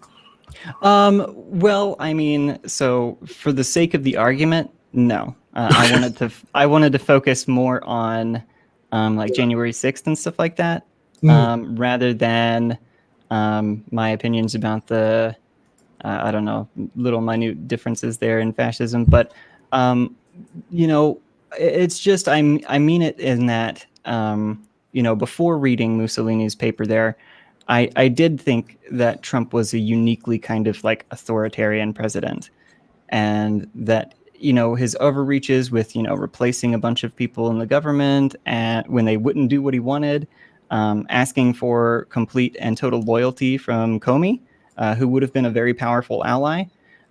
Well, I mean, so for the sake of the argument, no, I wanted to focus more on like January 6th and stuff like that, rather than my opinions about the, I don't know, little minute differences there in fascism. But, you know, it's just, I mean it in that, you know, before reading Mussolini's paper there, I did think that Trump was a uniquely kind of like authoritarian president, and that, you know, his overreaches with, you know, replacing a bunch of people in the government and when they wouldn't do what he wanted, asking for complete and total loyalty from Comey, who would have been a very powerful ally.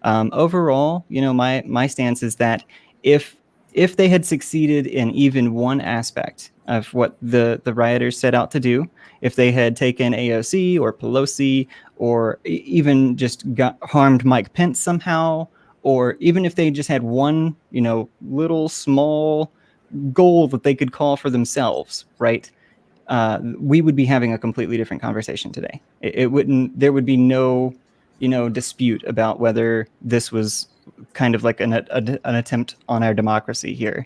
Overall, you know, my stance is that if they had succeeded in even one aspect of what the rioters set out to do, if they had taken AOC or Pelosi, or even just harmed Mike Pence somehow, or even if they just had one, you know, little small goal that they could call for themselves, right? We would be having a completely different conversation today. There would be no, you know, dispute about whether this was kind of like an attempt on our democracy here.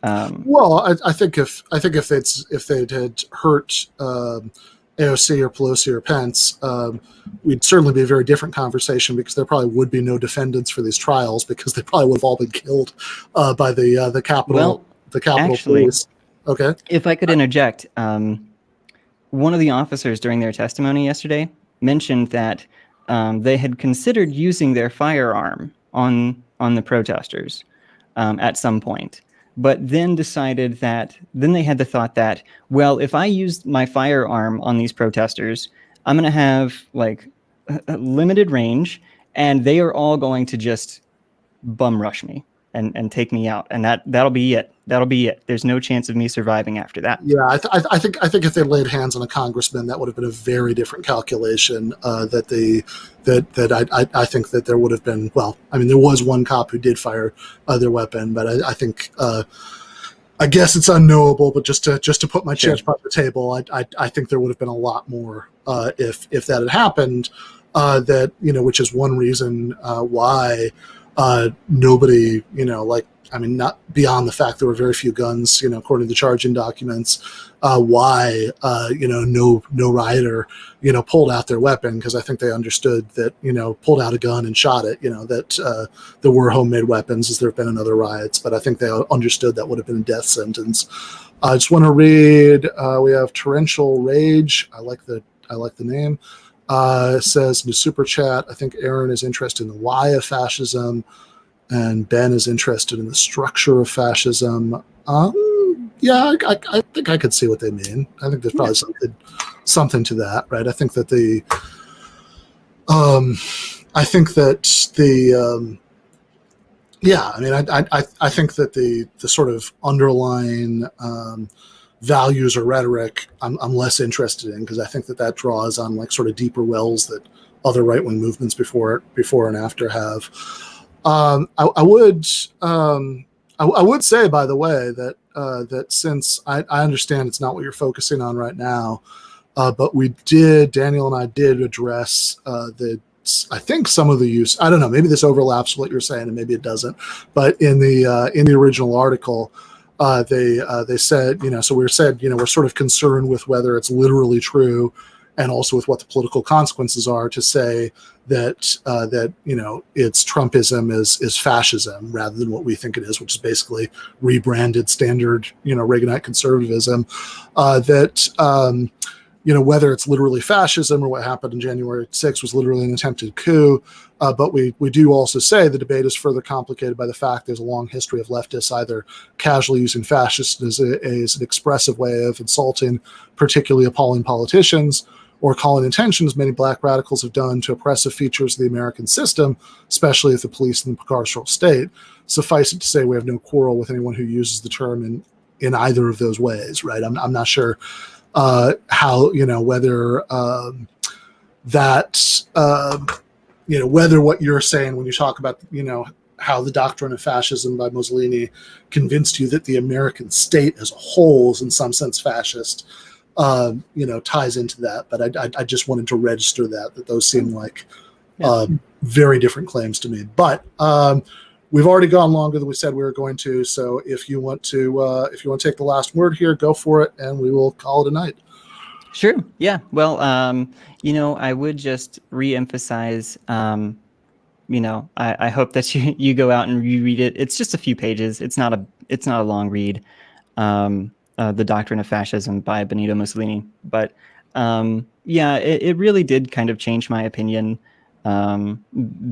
Well, I think if they had hurt AOC or Pelosi or Pence, we'd certainly be a very different conversation, because there probably would be no defendants for these trials, because they probably would have all been killed by the Capitol. Well, the Capitol actually, Police. Okay. If I could interject, one of the officers during their testimony yesterday mentioned that they had considered using their firearm on the protesters at some point, but then decided that then they had the thought that, well, if I use my firearm on these protesters, I'm going to have like a limited range, and they are all going to just bum rush me and take me out, and that'll be it. That'll be it. There's no chance of me surviving after that. Yeah, I think if they laid hands on a congressman, that would have been a very different calculation. I think that there would have been. Well, I mean, there was one cop who did fire their weapon, but I think. I guess it's unknowable, but just to put my chips on the table, I think there would have been a lot more if that had happened. That which is one reason why nobody, not beyond the fact there were very few guns, according to the charging documents, why no rioter pulled out their weapon, because I think they understood that pulled out a gun and shot it, that there were homemade weapons, as there have been in other riots, but I think they understood that would have been a death sentence. I just want to read. We have Torrential Rage. I like the name. Says in the super chat, I think Erin is interested in the why of fascism, and Ben is interested in the structure of fascism. Yeah, I think I could see what they mean. I think there's probably something to that, right? I think that I think that the sort of underlying values or rhetoric I'm less interested in, because I think that draws on like sort of deeper wells that other right-wing movements before and after have. I would say, by the way, that since I understand it's not what you're focusing on right now, but Daniel and I did address I think some of the use. I don't know. Maybe this overlaps with what you're saying, and maybe it doesn't. But in the original article, they said, so we're sort of concerned with whether it's literally true, and also with what the political consequences are to say that it's Trumpism is fascism rather than what we think it is, which is basically rebranded standard Reaganite conservatism. Whether it's literally fascism or what happened in January 6th was literally an attempted coup. But we do also say the debate is further complicated by the fact there's a long history of leftists either casually using fascist as an expressive way of insulting particularly appalling politicians, or calling attention, as many black radicals have done, to oppressive features of the American system, especially of the police and the carceral state. Suffice it to say, we have no quarrel with anyone who uses the term in either of those ways, right? I'm not sure how, whether whether what you're saying when you talk about, how the doctrine of fascism by Mussolini convinced you that the American state as a whole is in some sense fascist, ties into that. But I just wanted to register that those seem like very different claims to me. But we've already gone longer than we said we were going to. So if you want to take the last word here, go for it, and we will call it a night. Sure. Yeah. Well, I would just reemphasize, I hope that you go out and reread it. It's just a few pages. It's not a long read. The Doctrine of Fascism by Benito Mussolini. But it really did kind of change my opinion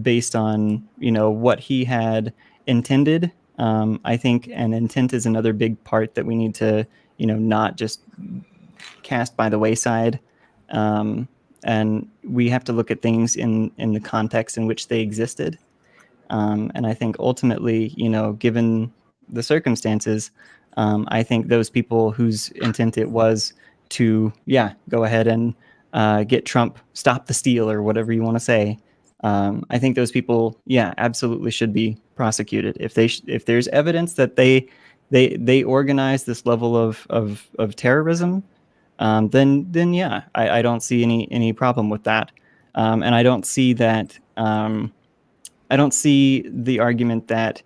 based on, what he had intended. I think an intent is another big part that we need to, not just cast by the wayside. And we have to look at things in the context in which they existed. And I think ultimately, given the circumstances, I think those people whose intent it was to, go ahead and get Trump, stop the steal, or whatever you want to say. I think those people, absolutely should be prosecuted. If there's evidence that they organized this level of terrorism, then I don't see any problem with that. And I don't see that. I don't see the argument that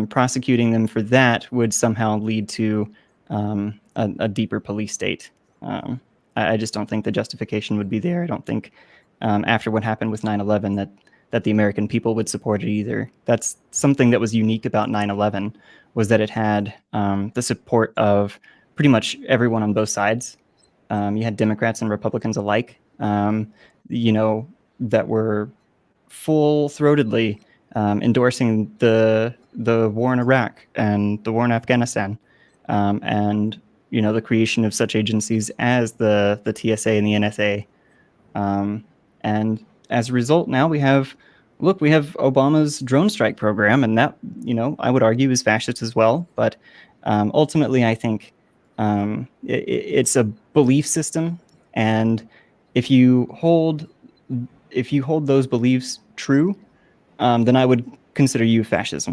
prosecuting them for that would somehow lead to a deeper police state. I just don't think the justification would be there. I don't think after what happened with 9/11 that the American people would support it either. That's something that was unique about 9/11, was that it had the support of pretty much everyone on both sides. you had Democrats and Republicans alike, that were full-throatedly endorsing the war in Iraq and the war in Afghanistan, and the creation of such agencies as the TSA and the NSA, and as a result, now we have Obama's drone strike program, and that I would argue is fascist as well. But ultimately, I think it's a belief system, and if you hold those beliefs true, then I would consider you a fascist.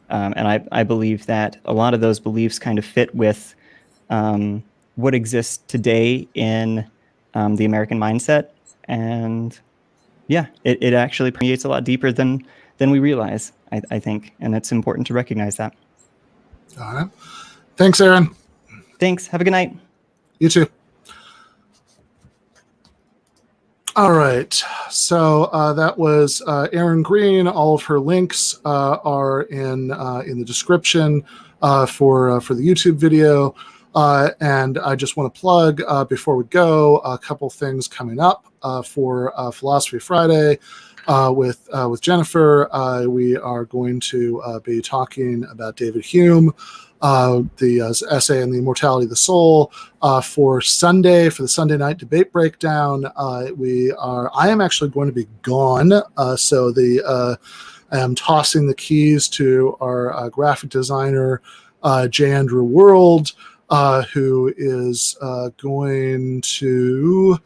And I believe that a lot of those beliefs kind of fit with what exists today in the American mindset. And yeah, it actually permeates a lot deeper than we realize, I think. And it's important to recognize that. All right. Thanks, Erin. Thanks. Have a good night. You too. All right, so that was Erin Green. All of her links are in the description for the YouTube video. And I just want to plug before we go a couple things coming up for Philosophy Friday with Jennifer. We are going to be talking about David Hume, the essay on the immortality of the soul. For Sunday, for the Sunday night debate breakdown, I am actually going to be gone. So I am tossing the keys to our graphic designer, J. Andrew World, who is going to.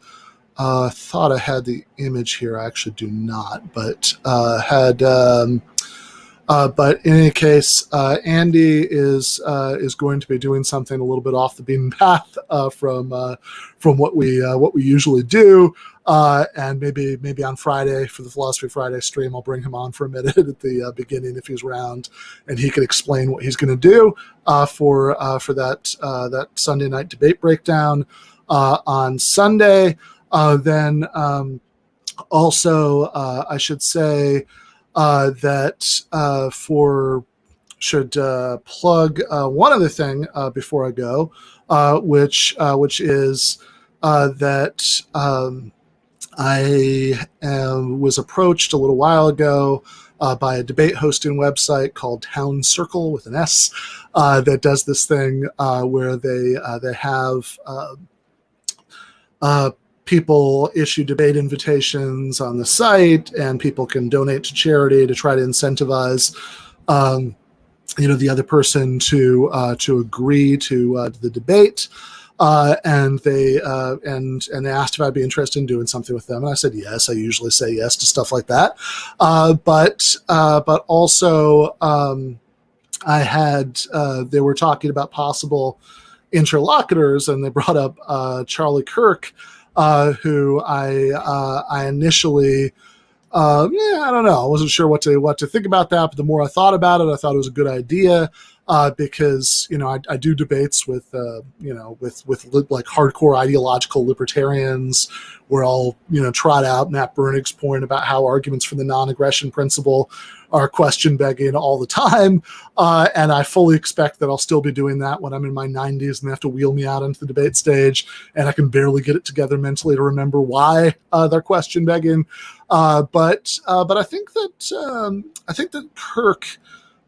Thought I had the image here. I actually do not, but but in any case, Andy is going to be doing something a little bit off the beaten path from what we usually do, and maybe on Friday for the Philosophy Friday stream, I'll bring him on for a minute at the beginning if he's around, and he can explain what he's going to do for that Sunday night debate breakdown on Sunday. Then also I should say. Should plug one other thing before I go, which is that I was approached a little while ago by a debate hosting website called Town Circle with an S that does this thing where they have people issue debate invitations on the site, and people can donate to charity to try to incentivize, the other person to agree to the debate. And they asked if I'd be interested in doing something with them, and I said yes. I usually say yes to stuff like that. But also they were talking about possible interlocutors, and they brought up Charlie Kirk. Who I initially, I don't know, I wasn't sure what to think about that. But the more I thought about it, I thought it was a good idea because I do debates with like hardcore ideological libertarians, where I'll trot out Matt Bernig's point about how arguments for the non-aggression principle are question begging all the time, and I fully expect that I'll still be doing that when I'm in my 90s and they have to wheel me out into the debate stage, and I can barely get it together mentally to remember why they're question begging. But I think that Kirk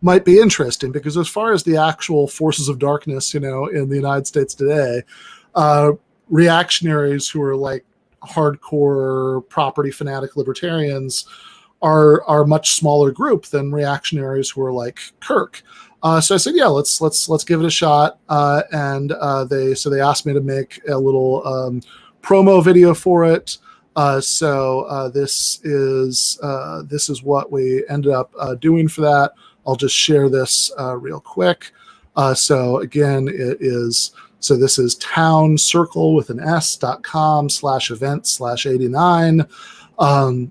might be interesting, because as far as the actual forces of darkness, in the United States today, reactionaries who are like hardcore property fanatic libertarians are a much smaller group than reactionaries who are like Kirk. So I said, yeah, let's give it a shot. And they asked me to make a little promo video for it. So this is what we ended up doing for that. I'll just share this real quick. So again, this is towncircle with an s.com/event/89.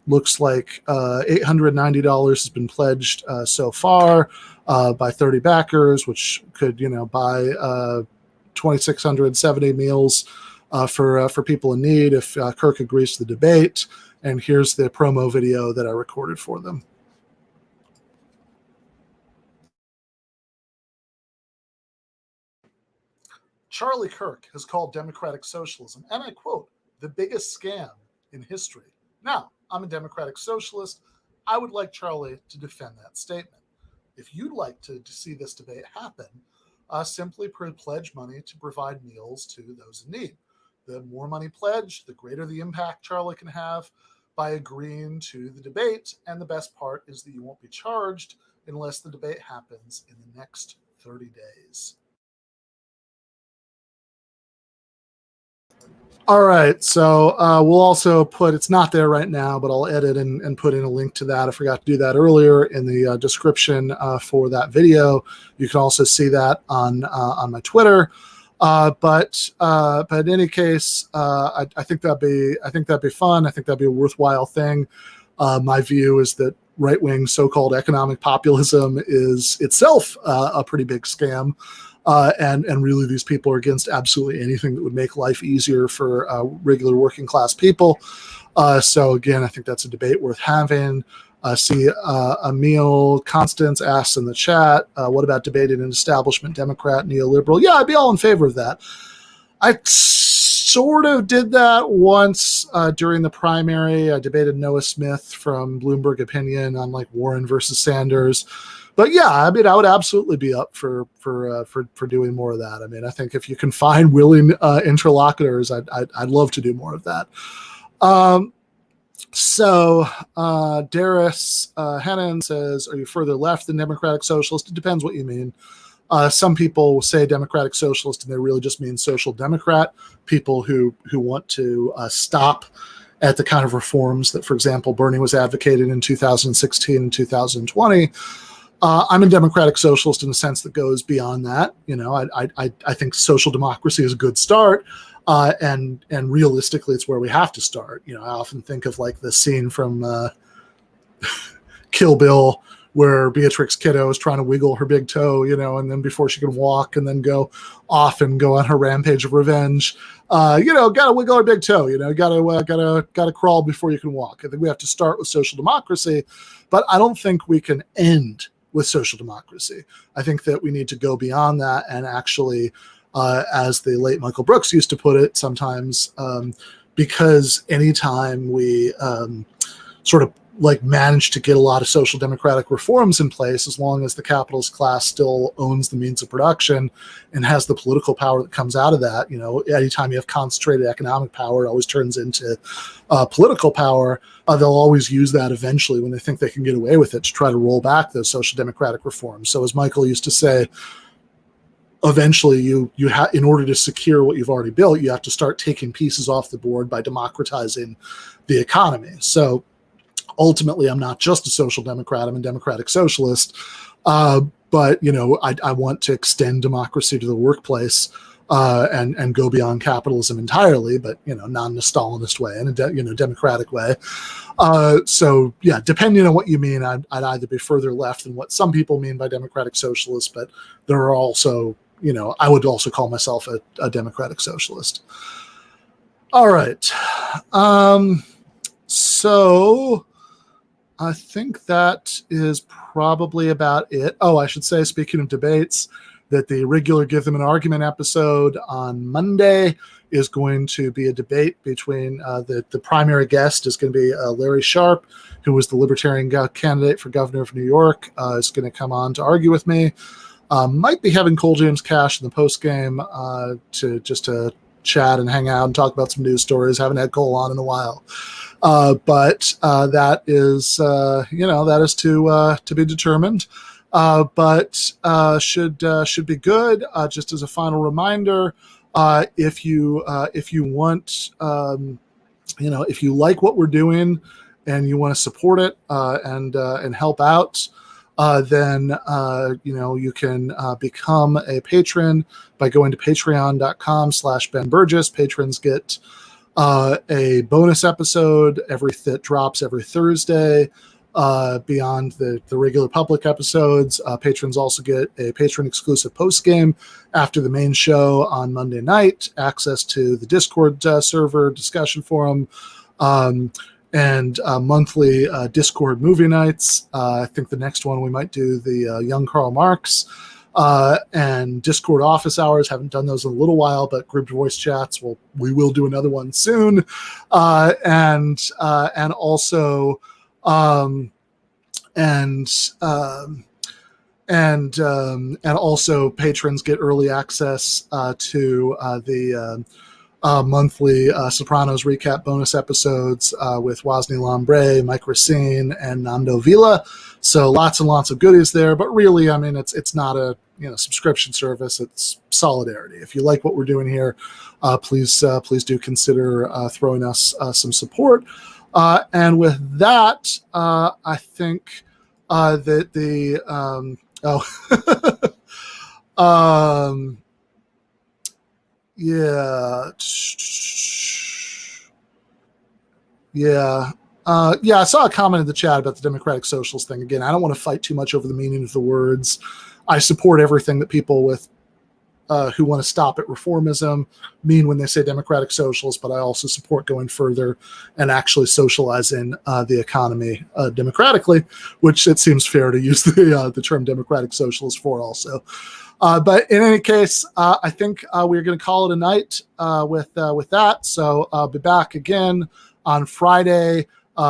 Looks like $890 has been pledged so far by 30 backers, which could buy 2,670 meals for people in need if Kirk agrees to the debate. And here's the promo video that I recorded for them. Charlie Kirk has called democratic socialism, and I quote, the biggest scam in history. Now, I'm a democratic socialist. I would like Charlie to defend that statement. If you'd like to see this debate happen, simply pledge money to provide meals to those in need. The more money pledged, the greater the impact Charlie can have by agreeing to the debate. And the best part is that you won't be charged unless the debate happens in the next 30 days. All right, so we'll also put, it's not there right now, but I'll edit and put in a link to that. I forgot to do that earlier in the description for that video. You can also see that on my Twitter. But in any case, I think that'd be fun. I think that'd be a worthwhile thing. My view is that right-wing so-called economic populism is itself a pretty big scam. And really these people are against absolutely anything that would make life easier for regular working class people. So again, I think that's a debate worth having. See Emil Constance asks in the chat, what about debating an establishment Democrat neoliberal? Yeah, I'd be all in favor of that. I sort of did that once during the primary. I debated Noah Smith from Bloomberg Opinion on like Warren versus Sanders. But yeah, I mean, I would absolutely be up for doing more of that. I mean, I think if you can find willing interlocutors, I'd love to do more of that. So Darius Hennon says, are you further left than democratic socialist? It depends what you mean. Some people say democratic socialist and they really just mean social democrat, people who want to stop at the kind of reforms that, for example, Bernie was advocating in 2016 and 2020. I'm a democratic socialist in a sense that goes beyond that. You know, I think social democracy is a good start. And realistically, it's where we have to start. You know, I often think of like the scene from Kill Bill where Beatrix Kiddo is trying to wiggle her big toe, you know, and then before she can walk and then go off and go on her rampage of revenge, you know, got to wiggle her big toe, you know, got to crawl before you can walk. I think we have to start with social democracy, but I don't think we can end with social democracy. I think that we need to go beyond that and actually, as the late Michael Brooks used to put it sometimes, because anytime we sort of like manage to get a lot of social democratic reforms in place, as long as the capitalist class still owns the means of production and has the political power that comes out of that, you know, anytime you have concentrated economic power, it always turns into political power. They'll always use that eventually when they think they can get away with it to try to roll back those social democratic reforms. So as Michael used to say, eventually you have, in order to secure what you've already built, you have to start taking pieces off the board by democratizing the economy. So ultimately, I'm not just a social democrat, I'm a democratic socialist. But, you know, I want to extend democracy to the workplace and go beyond capitalism entirely, but, you know, not in a Stalinist way, in a democratic way. So, yeah, depending on what you mean, I'd either be further left than what some people mean by democratic socialist, but there are also, you know, I would also call myself a democratic socialist. All right. So I think that is probably about it. Oh, I should say, speaking of debates, that the regular Give Them an Argument episode on Monday is going to be a debate between the primary guest is going to be Larry Sharp, who was the Libertarian candidate for governor of New York, is going to come on to argue with me. Might be having Cole James Cash in the post game to chat and hang out and talk about some news stories. Haven't had Cole on in a while. But that is, you know, that is to be determined. But should be good. Just as a final reminder, if you want, you know, if you like what we're doing and you want to support it and help out, then you know, you can become a patron by going to patreon.com/Ben Burgis. Patrons get a bonus episode that drops every Thursday beyond the regular public episodes. Patrons also get a patron exclusive post game after the main show on Monday night, access to the Discord server, discussion forum, and monthly Discord movie nights. I think the next one we might do the young Karl Marx and Discord office hours. Haven't done those in a little while, but group voice chats, we will do another one soon. And also patrons get early access to the monthly Sopranos recap bonus episodes with Wozni Lambre, Mike Racine, and Nando Vila. So lots and lots of goodies there. But really, I mean, it's not a subscription service. It's solidarity. If you like what we're doing here, please do consider throwing us some support. And with that, I think that the I saw a comment in the chat about the democratic socialist thing. Again, I don't want to fight too much over the meaning of the words. I support everything that people who want to stop at reformism mean when they say democratic socialist, but I also support going further and actually socializing the economy democratically, which it seems fair to use the term democratic socialist for also. But in any case, I think we're going to call it a night with that. So I'll be back again on Friday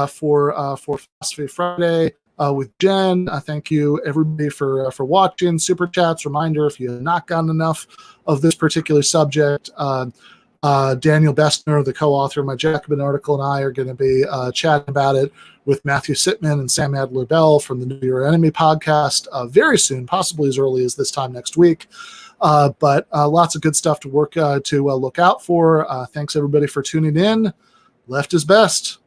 for Philosophy Friday with Jen. Thank you everybody for watching. Super chats. Reminder: if you have not gotten enough of this particular subject, Daniel Bestner, the co-author of my Jacobin article, and I are going to be chatting about it with Matthew Sitman and Sam Adler-Bell from the New Your Enemy podcast very soon, possibly as early as this time next week. But lots of good stuff to look out for. Thanks everybody for tuning in. Left is best.